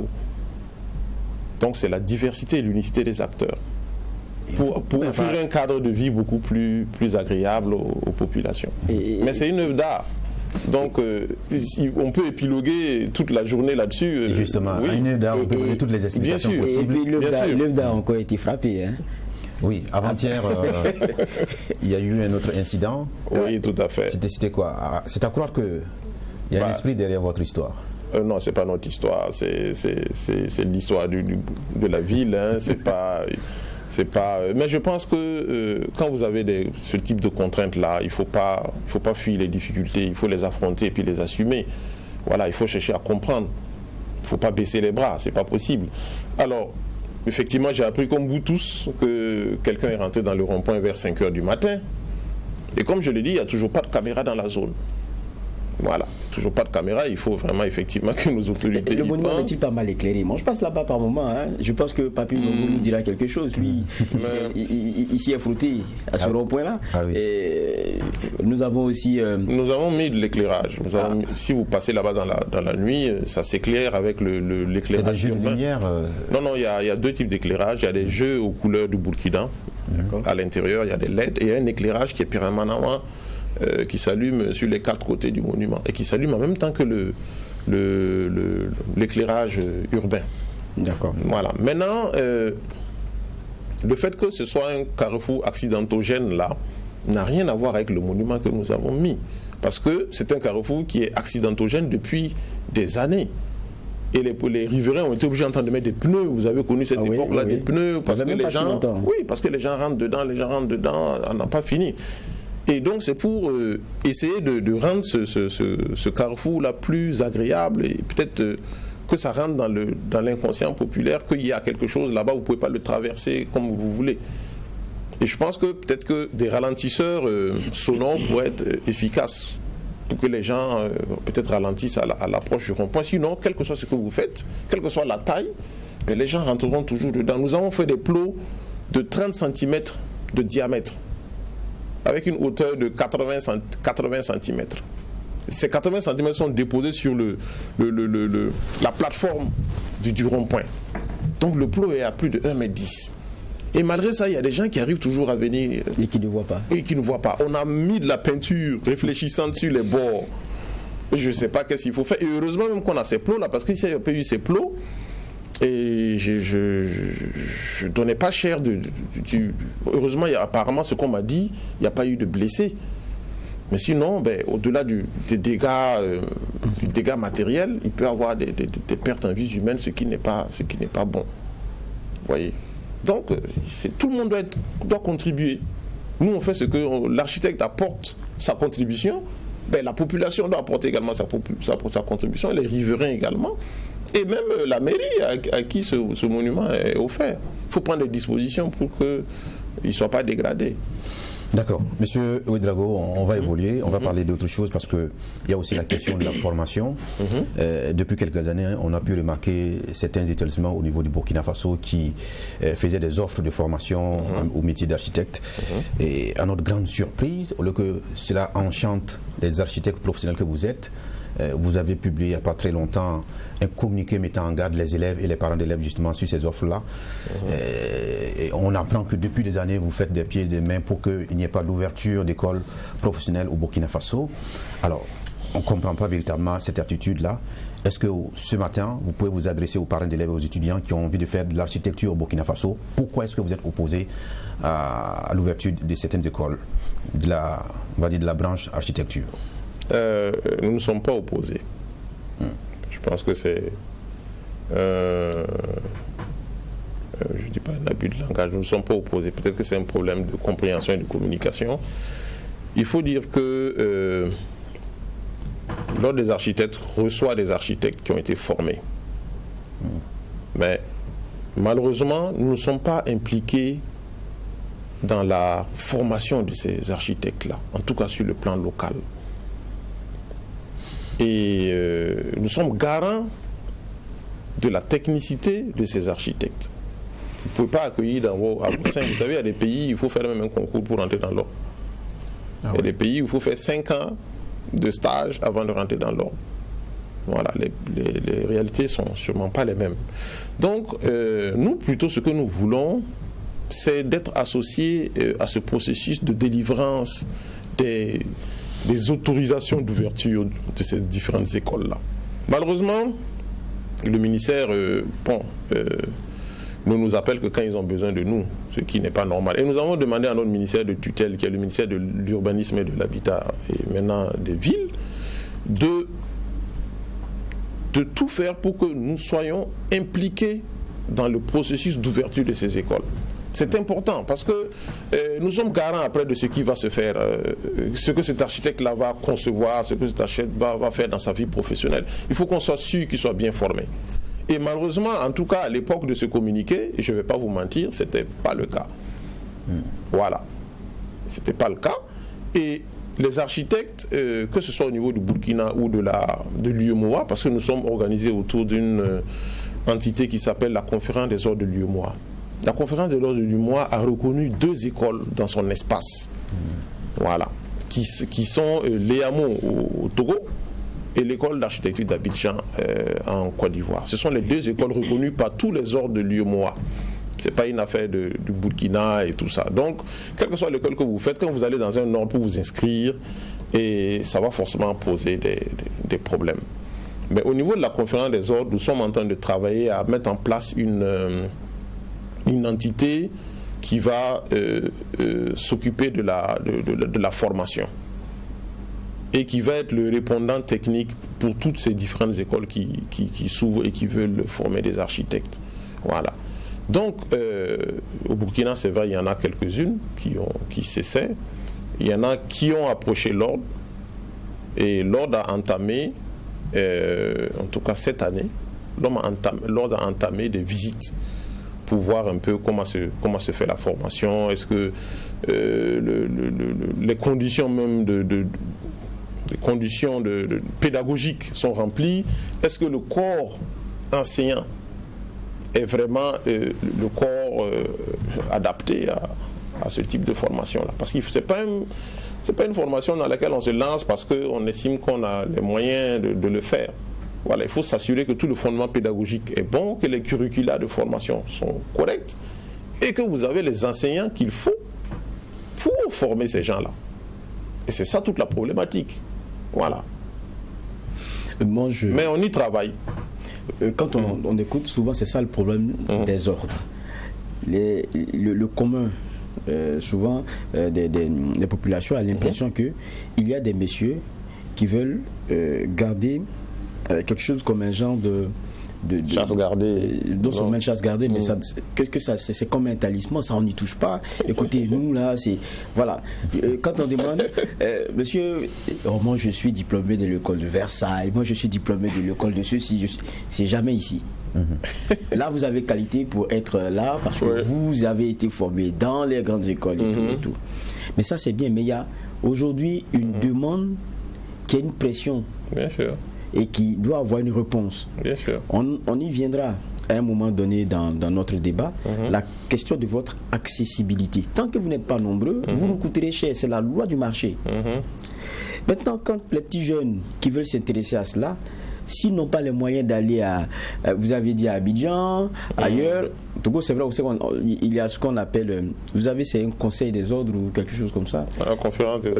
Donc c'est la diversité et l'unicité des acteurs pour offrir un cadre de vie beaucoup plus agréable aux populations. Mais c'est une œuvre d'art. Donc on peut épiloguer toute la journée là-dessus. Justement, oui. Une œuvre d'art, on peut donner toutes les explications possibles. Et puis l'œuvre d'art a encore été frappée. Hein. Oui, avant-hier, il y a eu un autre incident. Oui, tout à fait. C'était quoi? C'est à croire qu'il y a un esprit derrière votre histoire. Non, c'est pas notre histoire, c'est l'histoire de la ville. Hein. C'est pas. Mais je pense que quand vous avez ce type de contraintes-là, il faut pas fuir les difficultés, il faut les affronter et puis les assumer. Voilà, il faut chercher à comprendre. Il ne faut pas baisser les bras, c'est pas possible. Alors, effectivement, j'ai appris comme vous tous que quelqu'un est rentré dans le rond-point vers 5 h du matin. Et comme je l'ai dit, il n'y a toujours pas de caméra dans la zone. Voilà, toujours pas de caméra, il faut vraiment effectivement que nos autorités... Le monument n'est-il pas mal éclairé? Moi je passe là-bas par moment, hein. Je pense que Papy Zongo nous dira quelque chose, lui, il s'y est frotté à ce rond-point-là. Oui. Nous avons aussi... Nous avons mis de l'éclairage. Si vous passez là-bas dans la nuit, ça s'éclaire avec l'éclairage. C'est des jeux de lumière Non, il y a deux types d'éclairage. Il y a des jeux aux couleurs du Burkina. À l'intérieur, il y a des LED et un éclairage qui est permanemment... qui s'allume sur les 4 côtés du monument et qui s'allume en même temps que l'éclairage urbain. D'accord. Voilà. Maintenant, le fait que ce soit un carrefour accidentogène là n'a rien à voir avec le monument que nous avons mis. Parce que c'est un carrefour qui est accidentogène depuis des années. Et les riverains ont été obligés de mettre des pneus. Vous avez connu cette époque-là, des pneus, parce que les gens, parce que les gens rentrent dedans, on n'a pas fini. Et donc c'est pour essayer de rendre ce carrefour-là plus agréable et peut-être que ça rentre dans l'inconscient populaire qu'il y a quelque chose là-bas, vous ne pouvez pas le traverser comme vous voulez. Et je pense que peut-être que des ralentisseurs sonores pourraient être efficaces pour que les gens peut-être ralentissent à l'approche du rond-point. Sinon, quel que soit ce que vous faites, quelle que soit la taille, les gens rentreront toujours dedans. Nous avons fait des plots de 30 cm de diamètre, avec une hauteur de 80 cm. Ces 80 cm sont déposés sur la plateforme du rond-point. Donc le plot est à plus de 1,10 m. Et malgré ça, il y a des gens qui arrivent toujours à venir... Et qui ne voient pas. Et qui ne voient pas. On a mis de la peinture réfléchissante sur les bords. Je ne sais pas qu'est-ce qu'il faut faire. Et heureusement même qu'on a ces plots-là, parce que s'il n'y avait pas eu ces plots, et je donnais pas cher heureusement, apparemment, ce qu'on m'a dit, il n'y a pas eu de blessés. Mais sinon, au-delà des dégâts, du dégât matériel, il peut y avoir des pertes en vie humaine, ce qui n'est pas bon. Vous voyez. Donc, tout le monde doit contribuer. Nous, on fait ce que l'architecte apporte sa contribution. La population doit apporter également sa contribution, les riverains également. Et même la mairie à qui ce monument est offert. Il faut prendre des dispositions pour qu'il ne soit pas dégradé. D'accord. Monsieur Ouedraogo, on va évoluer, on va parler d'autre chose parce qu'il y a aussi la question de la formation. Depuis quelques années, on a pu remarquer certains établissements au niveau du Burkina Faso qui faisaient des offres de formation au métier d'architecte. Et à notre grande surprise, au lieu que cela enchante les architectes professionnels que vous êtes, vous avez publié il n'y a pas très longtemps un communiqué mettant en garde les élèves et les parents d'élèves justement sur ces offres-là. Et on apprend que depuis des années, vous faites des pieds et des mains pour qu'il n'y ait pas d'ouverture d'écoles professionnelles au Burkina Faso. Alors, on ne comprend pas véritablement cette attitude-là. Est-ce que ce matin, vous pouvez vous adresser aux parents d'élèves et aux étudiants qui ont envie de faire de l'architecture au Burkina Faso? Pourquoi est-ce que vous êtes opposé à l'ouverture de certaines écoles, on va dire de la branche architecture? Nous ne sommes pas opposés. Je pense que c'est... je dis pas un abus de langage, nous ne sommes pas opposés. Peut-être que c'est un problème de compréhension et de communication. Il faut dire que l'Ordre des architectes reçoit des architectes qui ont été formés. Mais malheureusement, nous ne sommes pas impliqués dans la formation de ces architectes-là, en tout cas sur le plan local. Et nous sommes garants de la technicité de ces architectes. Vous ne pouvez pas accueillir dans vos sein. Vous savez, il y a des pays où il faut faire même un concours pour rentrer dans l'ordre. Il y a des pays où il faut faire 5 ans de stage avant de rentrer dans l'ordre. Voilà, les réalités ne sont sûrement pas les mêmes. Donc, nous, plutôt, ce que nous voulons, c'est d'être associés à ce processus de délivrance des autorisations d'ouverture de ces différentes écoles-là. Malheureusement, le ministère ne nous appelle que quand ils ont besoin de nous, ce qui n'est pas normal. Et nous avons demandé à notre ministère de tutelle, qui est le ministère de l'Urbanisme et de l'Habitat, et maintenant des villes, de tout faire pour que nous soyons impliqués dans le processus d'ouverture de ces écoles. C'est important parce que nous sommes garants après de ce qui va se faire, ce que cet architecte-là va concevoir, ce que cet architecte va faire dans sa vie professionnelle. Il faut qu'on soit sûr qu'il soit bien formé. Et malheureusement, en tout cas, à l'époque de ce communiqué, je ne vais pas vous mentir, ce n'était pas le cas. Voilà. Ce n'était pas le cas. Et les architectes, que ce soit au niveau du Burkina ou de l'UEMOA, parce que nous sommes organisés autour d'une entité qui s'appelle la Conférence des ordres de l'UEMOA. La Conférence des ordres de l'UEMOA a reconnu 2 écoles dans son espace. Voilà. Qui sont l'EAMO au Togo et l'école d'architecture d'Abidjan en Côte d'Ivoire. Ce sont les 2 écoles reconnues par tous les ordres de l'UEMOA. Ce n'est pas une affaire du Burkina et tout ça. Donc, quelle que soit l'école que vous faites, quand vous allez dans un ordre pour vous inscrire, et ça va forcément poser des problèmes. Mais au niveau de la conférence des ordres, nous sommes en train de travailler à mettre en place une entité qui va s'occuper de la formation et qui va être le répondant technique pour toutes ces différentes écoles qui s'ouvrent et qui veulent former des architectes. Voilà. Donc, au Burkina, c'est vrai, il y en a quelques-unes qui s'essaient. Il y en a qui ont approché l'ordre. Et l'ordre a entamé, en tout cas cette année, l'ordre a entamé des visites pour voir un peu comment se fait la formation. Est-ce que les conditions même les conditions pédagogiques sont remplies? Est-ce que le corps enseignant est vraiment le corps adapté à ce type de formation-là? Parce que c'est pas une formation dans laquelle on se lance parce qu'on estime qu'on a les moyens de le faire. Voilà, il faut s'assurer que tout le fondement pédagogique est bon, que les curricula de formation sont corrects et que vous avez les enseignants qu'il faut pour former ces gens-là. Et c'est ça toute la problématique. Voilà. Mais on y travaille. Quand on écoute, souvent c'est ça le problème des ordres. Le commun, souvent des populations a l'impression qu'il y a des messieurs qui veulent garder quelque chose comme un genre de chasse gardée. Non seulement chasse gardée, mais ça, c'est comme un talisman, ça on n'y touche pas. Écoutez, nous là, c'est. Voilà. Quand on demande, monsieur, moi je suis diplômé de l'école de Versailles, moi je suis diplômé de l'école de ceci, c'est jamais ici. Là, vous avez qualité pour être là parce que vous avez été formé dans les grandes écoles et tout. Mais ça, c'est bien. Mais il y a aujourd'hui une demande qui a une pression. Bien sûr. Et qui doit avoir une réponse. Bien sûr. On y viendra à un moment donné dans notre débat. La question de votre accessibilité. Tant que vous n'êtes pas nombreux, vous nous coûterez cher. C'est la loi du marché. Maintenant, quand les petits jeunes qui veulent s'intéresser à cela, s'ils n'ont pas les moyens d'aller vous avez dit à Abidjan, ailleurs, Togo, c'est vrai aussi il y a ce qu'on appelle, vous avez, c'est un conseil des ordres ou quelque chose comme ça. La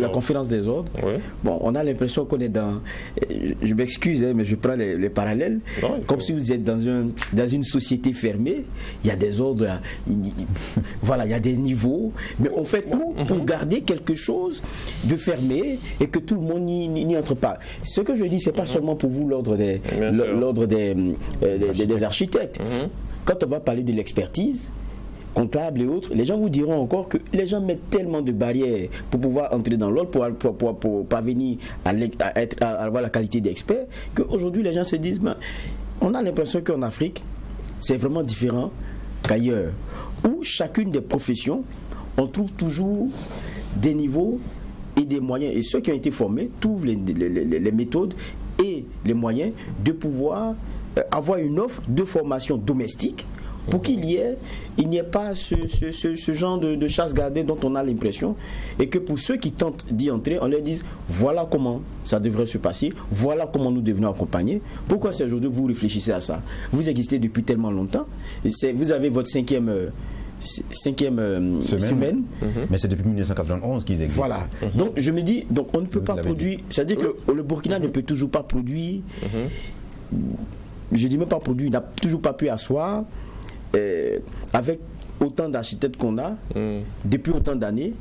conférence des ordres. Oui. Bon, on a l'impression qu'on est dans, je m'excuse, mais je prends les parallèles, comme si vous êtes dans une société fermée, il y a des ordres, voilà, il y a des niveaux, mais on fait tout pour garder quelque chose de fermé et que tout le monde n'y entre pas. Ce que je dis, c'est pas seulement pour vous l'ordre des architectes. Quand on va parler de l'expertise, comptables et autres, les gens vous diront encore que les gens mettent tellement de barrières pour pouvoir entrer dans l'ordre, pour parvenir à avoir la qualité d'expert, qu'aujourd'hui les gens se disent, on a l'impression qu'en Afrique, c'est vraiment différent qu'ailleurs, où chacune des professions, on trouve toujours des niveaux et des moyens, et ceux qui ont été formés trouvent les méthodes et les moyens de pouvoir avoir une offre de formation domestique pour qu'il n'y ait pas ce genre de chasse gardée dont on a l'impression, et que pour ceux qui tentent d'y entrer, on leur dise voilà comment ça devrait se passer, voilà comment nous devons accompagner. Pourquoi c'est aujourd'hui vous réfléchissez à ça? Vous existez depuis tellement longtemps, vous avez votre cinquième semaine. Mais c'est depuis 1991 qu'ils existent. Voilà. Donc je me dis, donc on ne peut pas produire, c'est-à-dire que le Burkina ne peut toujours pas produire, je dis même pas produire, il n'a toujours pas pu asseoir avec autant d'architectes qu'on a depuis autant d'années,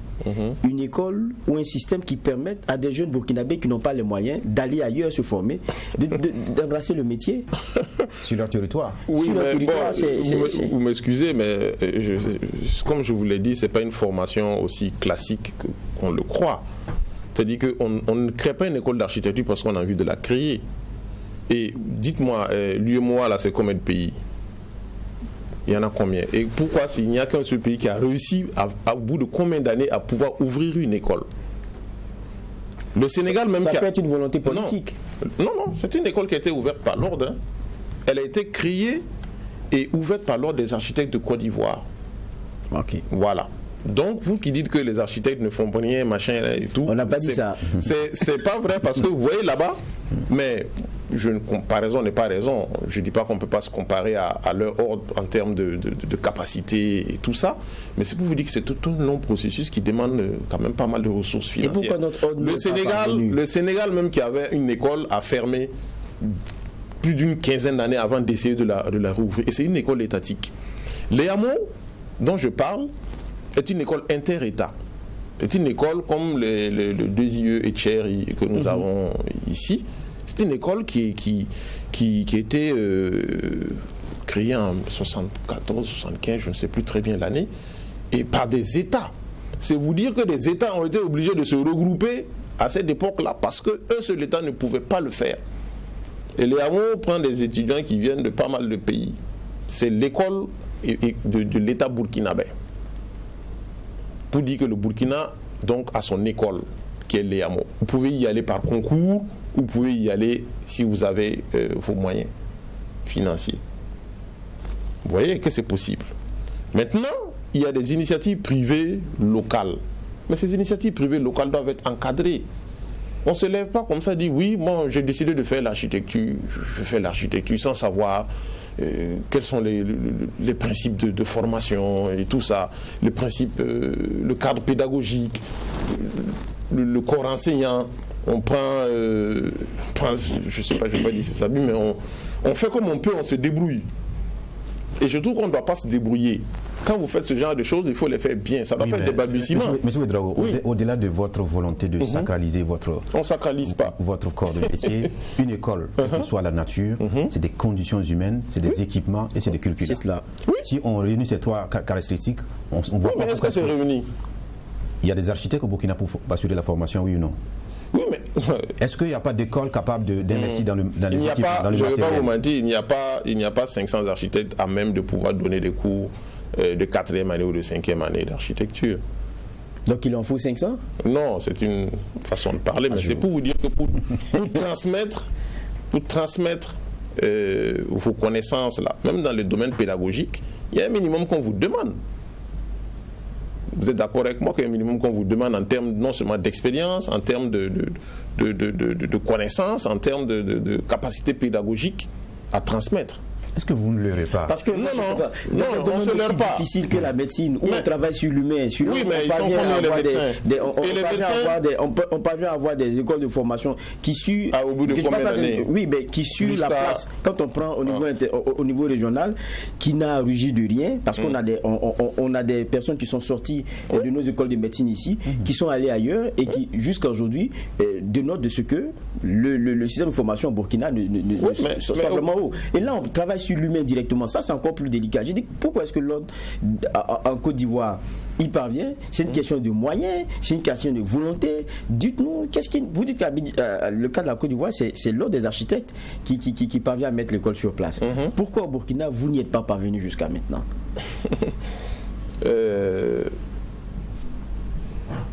une école ou un système qui permette à des jeunes burkinabés qui n'ont pas les moyens d'aller ailleurs se former, d'embrasser le métier sur leur territoire. Oui, sur leur territoire, vous m'excusez, mais comme je vous l'ai dit, c'est pas une formation aussi classique qu'on le croit. C'est-à-dire qu'on ne crée pas une école d'architecture parce qu'on a envie de la créer. Et dites-moi, l'UEMOA là, c'est combien de pays? Il y en a combien? Et pourquoi s'il n'y a qu'un seul pays qui a réussi au bout de combien d'années à pouvoir ouvrir une école? Le Sénégal même... Ça peut être une volonté politique. Non, c'est une école qui a été ouverte par l'ordre. Hein. Elle a été créée et ouverte par l'ordre des architectes de Côte d'Ivoire. Ok. Voilà. Donc, vous qui dites que les architectes ne font rien, machin et tout... On n'a pas dit ça. C'est pas vrai parce que vous voyez là-bas, mais... comparaison n'est pas raison. Je ne dis pas qu'on ne peut pas se comparer à leur ordre en termes de capacité et tout ça, mais c'est pour vous dire que c'est tout un long processus qui demande quand même pas mal de ressources financières. Et pourquoi notre ordre le Sénégal même qui avait une école a fermé plus d'une quinzaine d'années avant d'essayer de la rouvrir. Et c'est une école étatique. Les hameaux dont je parle est une école inter-État. C'est une école comme le 2IE et Tchèri que nous avons ici. C'est une école qui a été créée en 74, 75, je ne sais plus très bien l'année, et par des États. C'est vous dire que des États ont été obligés de se regrouper à cette époque-là parce qu'un seul État ne pouvait pas le faire. Et les hameaux prennent des étudiants qui viennent de pas mal de pays. C'est l'école de l'État burkinabé. Pour dire que le Burkina donc a son école, qui est les hameaux. Vous pouvez y aller par concours, vous pouvez y aller si vous avez vos moyens financiers. Vous voyez que c'est possible. Maintenant, il y a des initiatives privées locales. Mais ces initiatives privées locales doivent être encadrées. On ne se lève pas comme ça et dit oui, moi j'ai décidé de faire l'architecture, je fais l'architecture sans savoir quels sont les principes de formation et tout ça, les principes, le cadre pédagogique, le corps enseignant. On prend, je ne sais pas, je ne vais pas dire c'est ça, mais on fait comme on peut, on se débrouille. Et je trouve qu'on ne doit pas se débrouiller. Quand vous faites ce genre de choses, il faut les faire bien. Ça ne doit pas être des balbutiements. Monsieur Ouédraogo, au-delà de votre volonté de sacraliser votre corps de métier, une école, quelle que soit la nature, c'est des conditions humaines, c'est des équipements et c'est des curricula. C'est cela. Oui. Si on réunit ces trois caractéristiques, on voit pas. Mais est-ce que c'est réuni? Il y a des architectes au Burkina pour assurer la formation, oui ou non? Oui, mais... Est-ce qu'il n'y a pas d'école capable d'investir dans les équipements, dans le matériel? Je ne vais pas vous mentir, il n'y a pas 500 architectes à même de pouvoir donner des cours de 4e année ou de 5e année d'architecture. Donc il en faut 500? Non, c'est une façon de parler, mais c'est pour vous dire que pour transmettre vos connaissances, là, même dans le domaine pédagogique, il y a un minimum qu'on vous demande. Vous êtes d'accord avec moi qu'il y a un minimum qu'on vous demande en termes non seulement d'expérience, en termes de connaissances, en termes de capacité pédagogique à transmettre. Est-ce que vous ne l'aurez pas? Parce que non, on ne se leurre pas. C'est difficile que la médecine, où on travaille sur l'humain. Oui, mais ils sont combien les médecins? On parvient à avoir des écoles de formation qui suivent... au bout de combien d'années? Oui, mais qui suivent la place. Quand on prend au niveau régional, qui n'a rugi de rien, parce qu'on a des personnes qui sont sorties de nos écoles de médecine ici, qui sont allées ailleurs et qui, jusqu'à aujourd'hui, dénotent de ce que le système de formation au Burkina soit vraiment haut. Et là, on travaille sur l'humain directement. Ça, c'est encore plus délicat. Je dis, pourquoi est-ce que l'ordre en Côte d'Ivoire y parvient? C'est une question de moyens, c'est une question de volonté. Dites-nous, vous dites que le cas de la Côte d'Ivoire, c'est l'ordre des architectes qui parvient à mettre l'école sur place. Pourquoi au Burkina, vous n'y êtes pas parvenu jusqu'à maintenant?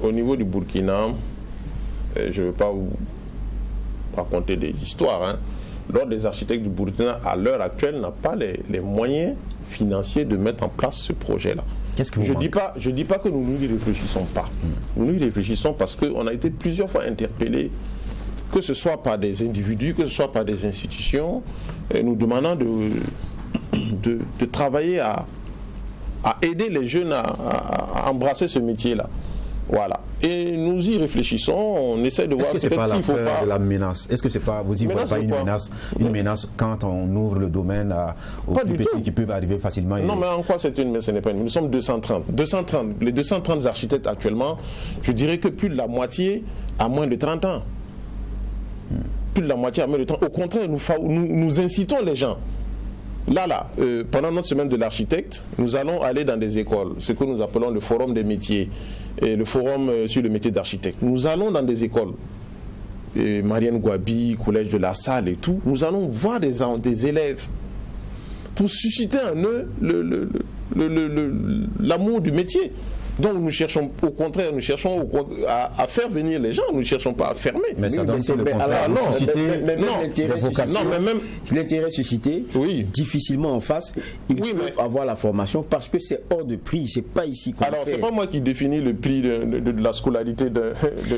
Au niveau du Burkina, je ne veux pas vous raconter des histoires. Hein. L'ordre des architectes du Burkina, à l'heure actuelle, n'a pas les moyens financiers de mettre en place ce projet-là. Qu'est-ce que vous Je ne dis pas que nous n'y réfléchissons pas. Nous y réfléchissons parce qu'on a été plusieurs fois interpellés, que ce soit par des individus, que ce soit par des institutions, nous demandant de travailler à aider les jeunes à embrasser ce métier-là. Voilà. Et nous y réfléchissons, on essaie de voir peut-être s'il faut pas... de la menace. Est-ce que c'est pas, vous y voyez pas une menace quand on ouvre le domaine aux plus petits qui peuvent arriver facilement? Non, mais en quoi c'est une menace? Ce n'est pas une menace. Nous sommes 230. Les 230 architectes actuellement, je dirais que plus de la moitié a moins de 30 ans. Plus de la moitié a moins de 30 ans. Au contraire, nous incitons les gens. Pendant notre semaine de l'architecte, nous allons aller dans des écoles, ce que nous appelons le forum des métiers, et le forum sur le métier d'architecte. Nous allons dans des écoles, Marianne Gouabi, Collège de la Salle et tout, nous allons voir des élèves pour susciter en eux l'amour du métier. Donc nous cherchons, au contraire, à faire venir les gens, nous ne cherchons pas à fermer. Mais ça donne le contraire. L'intérêt suscité, difficilement en face, ils peuvent avoir la formation parce que c'est hors de prix, c'est pas ici qu'on fait. Alors c'est pas moi qui définis le prix de la scolarité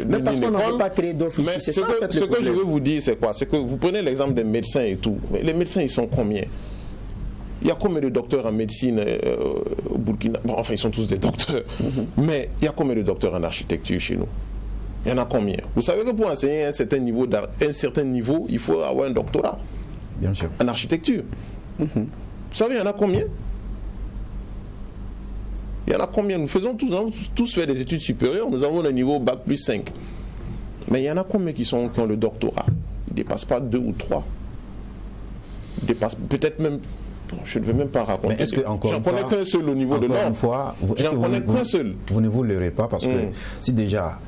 mais parce qu'on ne peut pas créer d'offres ici, c'est ça en fait. Ce que je veux vous dire, c'est quoi? C'est que vous prenez l'exemple des médecins et tout, mais les médecins ils sont combien? Il y a combien de docteurs en médecine au Burkina? Bon, enfin, ils sont tous des docteurs. Mais il y a combien de docteurs en architecture chez nous? Il y en a combien? Vous savez que pour enseigner à un certain niveau, il faut avoir un doctorat. Bien sûr. En architecture. Vous savez, il y en a combien? Il y en a combien? Nous faisons tous faire des études supérieures. Nous avons le niveau Bac plus 5. Mais il y en a combien qui ont le doctorat? Ils ne dépassent pas 2 ou 3. Ils dépassent peut-être même... Je ne vais même pas raconter. J'en connais qu'un seul au niveau de l'ordre. J'en connais qu'un seul. Vous ne vous leurrez pas parce que si déjà,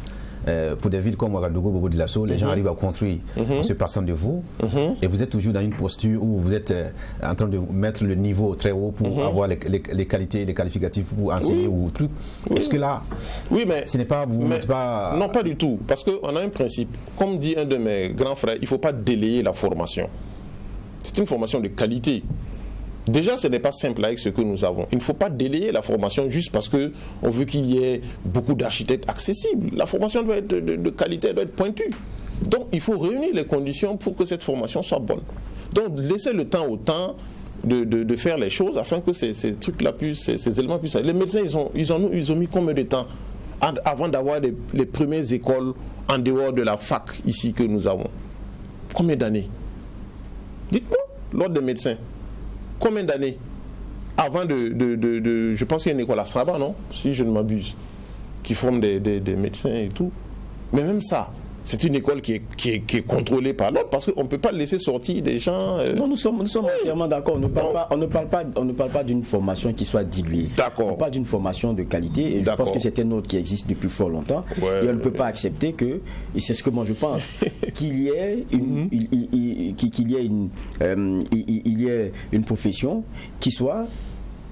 pour des villes comme Ouagadougou, Bobo de Lasso, les gens arrivent à construire en se passant de vous, et vous êtes toujours dans une posture où vous êtes en train de mettre le niveau très haut pour avoir les qualités et les qualificatifs pour enseigner ou truc. Est-ce que là, ce n'est pas vous n'êtes pas... Non, pas du tout. Parce qu'on a un principe. Comme dit un de mes grands frères, il ne faut pas délayer la formation. C'est une formation de qualité. Déjà, ce n'est pas simple avec ce que nous avons. Il ne faut pas délayer la formation juste parce qu'on veut qu'il y ait beaucoup d'architectes accessibles. La formation doit être de qualité, elle doit être pointue. Donc, il faut réunir les conditions pour que cette formation soit bonne. Donc, laisser le temps au temps de faire les choses afin que ces trucs-là ces éléments puissent... Les médecins, ils ont mis combien de temps avant d'avoir les premières écoles en dehors de la fac ici que nous avons? Combien d'années? Dites-moi, l'ordre des médecins. Combien d'années avant je pense qu'il y a une école à Sraba, non? Si je ne m'abuse, qui forme des médecins et tout. Mais même ça, c'est une école qui est contrôlée par l'ordre parce qu'on ne peut pas laisser sortir des gens... Non, nous sommes entièrement d'accord. On ne parle pas d'une formation qui soit diluée. D'accord. On parle d'une formation de qualité. Et je pense que c'est un ordre qui existe depuis fort longtemps. Et on ne peut pas accepter que, et c'est ce que moi je pense, qu'il y ait une profession qui soit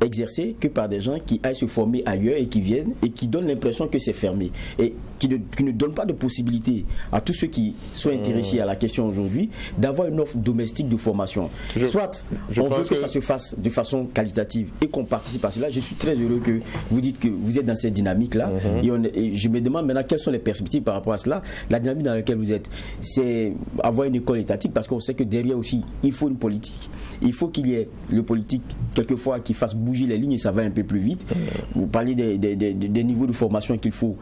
exercée que par des gens qui aillent se former ailleurs et qui viennent et qui donnent l'impression que c'est fermé et qui ne donnent pas de possibilité à tous ceux qui sont intéressés à la question aujourd'hui d'avoir une offre domestique de formation. Soit on veut que ça se fasse de façon qualitative et qu'on participe à cela. Je suis très heureux que vous dites que vous êtes dans cette dynamique-là et je me demande maintenant quelles sont les perspectives par rapport à cela. La dynamique dans laquelle vous êtes, c'est avoir une école étatique parce qu'on sait que derrière aussi, il faut une politique. Il faut qu'il y ait le politique, quelquefois, qui fasse bouger les lignes et ça va un peu plus vite. Vous parlez des niveaux de formation qu'il faut.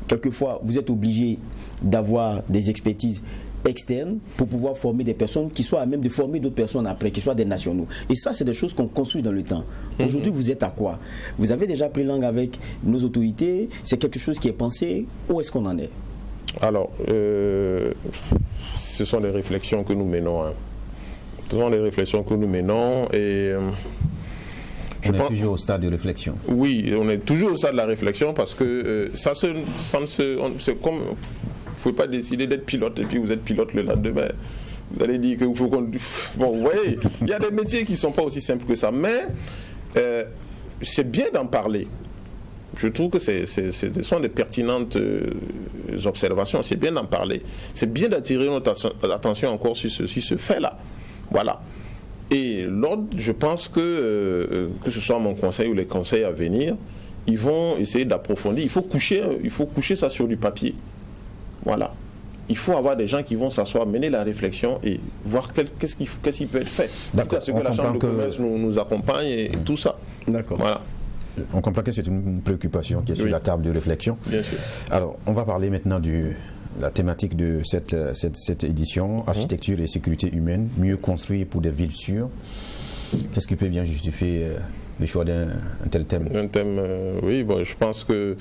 Quelquefois, vous êtes obligé d'avoir des expertises externes pour pouvoir former des personnes qui soient à même de former d'autres personnes après, qui soient des nationaux. Et ça, c'est des choses qu'on construit dans le temps. Aujourd'hui, vous êtes à quoi? Vous avez déjà pris langue avec nos autorités? C'est quelque chose qui est pensé? Où est-ce qu'on en est? Alors, ce sont des réflexions que nous menons. Ce sont des réflexions que nous menons et on est toujours au stade de réflexion. Oui, on est toujours au stade de la réflexion parce que c'est comme, vous ne pouvez pas décider d'être pilote et puis vous êtes pilote le lendemain. Vous allez dire qu'il faut qu'on... Bon, vous voyez, il y a des métiers qui ne sont pas aussi simples que ça, mais c'est bien d'en parler. Je trouve que ce sont des pertinentes observations, c'est bien d'en parler. C'est bien d'attirer notre attention encore sur ce fait-là. Voilà. Et l'ordre, je pense que ce soit mon conseil ou les conseils à venir, ils vont essayer d'approfondir. Il faut coucher ça sur du papier. Voilà. Il faut avoir des gens qui vont s'asseoir, mener la réflexion et voir qu'est-ce qui peut être fait. D'accord. Parce que la Chambre de commerce nous accompagne et tout ça. D'accord. Voilà. On comprend que c'est une préoccupation qui est sur la table de réflexion. Bien sûr. Alors, on va parler maintenant de la thématique de cette édition, architecture et sécurité humaine, mieux construire pour des villes sûres. Qu'est-ce qui peut bien justifier le choix d'un tel thème? Un thème, oui, bon, je pense que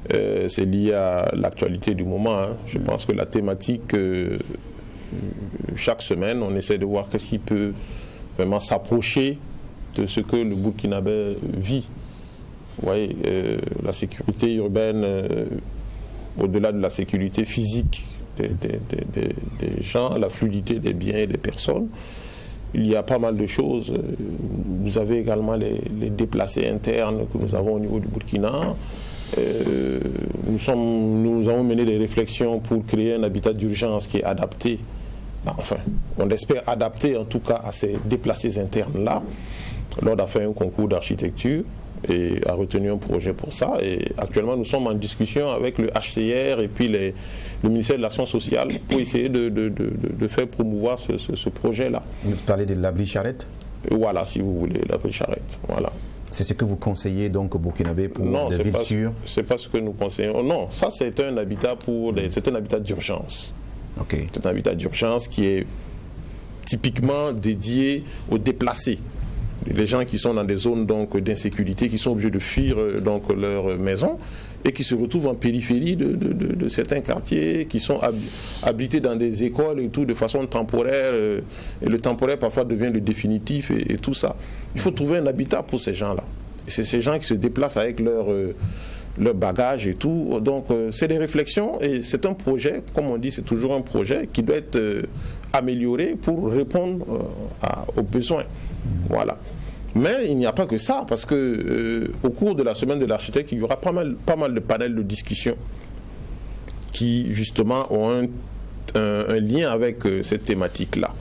c'est lié à l'actualité du moment. Hein. Je pense que la thématique, chaque semaine, on essaie de voir qu'est-ce qui peut vraiment s'approcher de ce que le Burkinabé vit. Vous voyez, la sécurité urbaine, au-delà de la sécurité physique des gens, la fluidité des biens et des personnes, il y a pas mal de choses. Vous avez également les déplacés internes que nous avons au niveau du Burkina. Nous avons mené des réflexions pour créer un habitat d'urgence qui est adapté, enfin, on espère adapté en tout cas à ces déplacés internes-là. L'ordre a fait un concours d'architecture et a retenu un projet pour ça. Et actuellement, nous sommes en discussion avec le HCR et puis le ministère de l'Action sociale pour essayer de faire promouvoir ce projet-là. Vous parlez de l'abri charrette? Voilà, si vous voulez, l'abri charrette. Voilà. C'est ce que vous conseillez donc au Burkinabé pour des villes sûres? C'est pas ce que nous conseillons. Non, ça c'est un habitat c'est un habitat d'urgence. Okay. C'est un habitat d'urgence qui est typiquement dédié aux déplacés. Les gens qui sont dans des zones donc d'insécurité, qui sont obligés de fuir donc leur maison et qui se retrouvent en périphérie de certains quartiers, qui sont habités dans des écoles et tout de façon temporaire. Et le temporaire parfois devient le définitif et tout ça. Il faut trouver un habitat pour ces gens-là. Et c'est ces gens qui se déplacent avec leur bagage et tout. Donc c'est des réflexions et c'est un projet, comme on dit, c'est toujours un projet qui doit être amélioré pour répondre aux besoins. Voilà. Mais il n'y a pas que ça, parce que au cours de la semaine de l'architecte, il y aura pas mal de panels de discussion qui justement ont un lien avec cette thématique-là.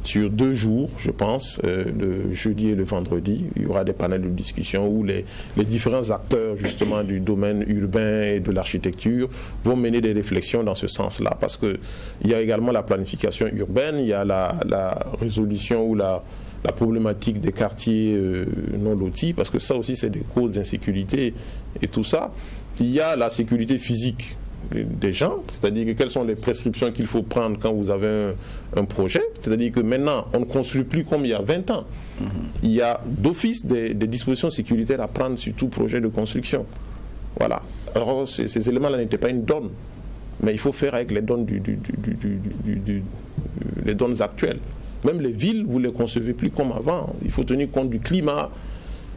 Sur 2 jours, je pense, le jeudi et le vendredi, il y aura des panels de discussion où les différents acteurs justement du domaine urbain et de l'architecture vont mener des réflexions dans ce sens-là. Parce qu'il y a également la planification urbaine, il y a la résolution ou la problématique des quartiers non lotis, parce que ça aussi c'est des causes d'insécurité et tout ça. Il y a la sécurité physique des gens, c'est-à-dire que quelles sont les prescriptions qu'il faut prendre quand vous avez un projet, c'est-à-dire que maintenant on ne construit plus comme il y a 20 ans. Il y a d'office des dispositions sécuritaires à prendre sur tout projet de construction. Voilà. Alors ces éléments-là n'étaient pas une donne, mais il faut faire avec les donnes les donnes actuelles. Même les villes, vous ne les concevez plus comme avant. Il faut tenir compte du climat,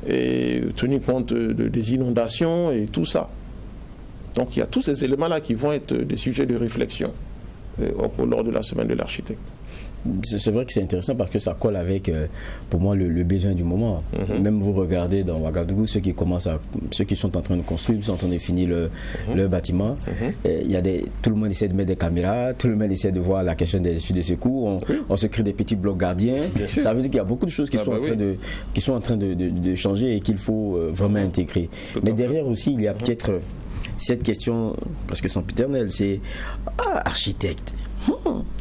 et tenir compte des inondations et tout ça. Donc il y a tous ces éléments-là qui vont être des sujets de réflexion lors de la semaine de l'architecte. C'est vrai que c'est intéressant parce que ça colle avec, pour moi, le besoin du moment. Même vous regardez dans Ouagadougou, ceux qui sont en train de construire, ils sont en train de finir leur bâtiment. Tout le monde essaie de mettre des caméras, tout le monde essaie de voir la question des issues de secours. On se crée des petits blocs gardiens. Ça veut dire qu'il y a beaucoup de choses qui sont en train de changer et qu'il faut vraiment intégrer. Mais derrière aussi, il y a peut-être cette question, parce que c'est sempiternel, c'est architecte.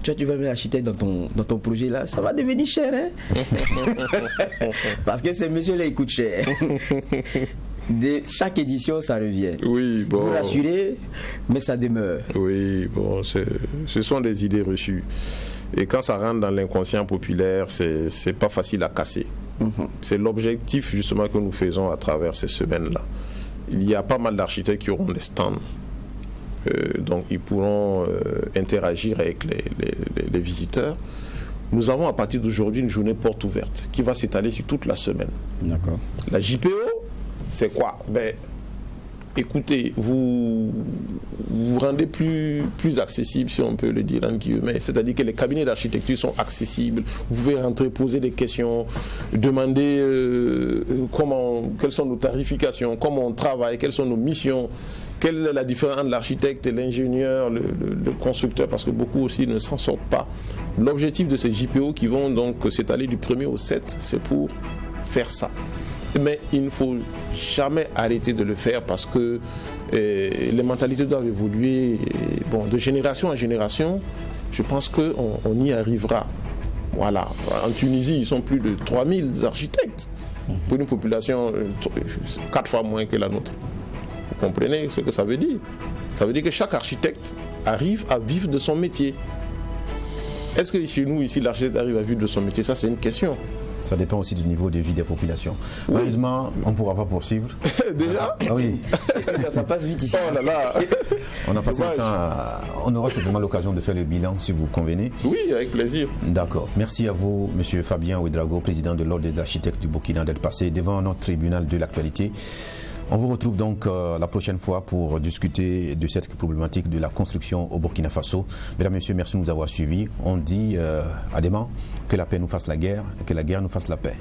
Tu vas mettre architecte dans ton projet là, ça va devenir cher, hein? Parce que ces messieurs-là, ils coûtent cher. Chaque édition, ça revient. Oui, bon. Vous rassurez, mais ça demeure. Oui, bon, ce sont des idées reçues. Et quand ça rentre dans l'inconscient populaire, c'est pas facile à casser. C'est l'objectif justement que nous faisons à travers ces semaines-là. Il y a pas mal d'architectes qui auront des stands. Donc ils pourront interagir avec les visiteurs nous avons à partir d'aujourd'hui une journée porte ouverte qui va s'étaler sur toute la semaine. D'accord. La JPO, c'est quoi? Écoutez, vous rendez plus accessible, si on peut le dire en guillemets. C'est-à-dire que les cabinets d'architecture sont accessibles. Vous pouvez rentrer, poser des questions, demander quelles sont nos tarifications, comment on travaille, quelles sont nos missions, quelle est la différence entre l'architecte et l'ingénieur, le constructeur, parce que beaucoup aussi ne s'en sortent pas. L'objectif de ces JPO qui vont donc s'étaler du 1er au 7, c'est pour faire ça. Mais il ne faut jamais arrêter de le faire parce que les mentalités doivent évoluer de génération en génération. Je pense qu'on y arrivera. Voilà. En Tunisie, ils sont plus de 3000 architectes pour une population 4 fois moins que la nôtre. Vous comprenez ce que ça veut dire? Ça veut dire que chaque architecte arrive à vivre de son métier. Est-ce que chez nous, ici, l'architecte arrive à vivre de son métier? Ça, c'est une question. Ça dépend aussi du niveau de vie des populations. Oui. Malheureusement, on ne pourra pas poursuivre. Déjà? Ah oui. Ça passe vite ici. Oh là là. On a passé le temps. On aura certainement l'occasion de faire le bilan si vous convenez. Oui, avec plaisir. D'accord. Merci à vous, M. Fabien Ouedraogo, président de l'Ordre des architectes du Burkina, d'être passé devant notre tribunal de l'actualité. On vous retrouve donc la prochaine fois pour discuter de cette problématique de la construction au Burkina Faso. Mesdames, Messieurs, merci de nous avoir suivis. On dit à demain que la paix nous fasse la guerre et que la guerre nous fasse la paix.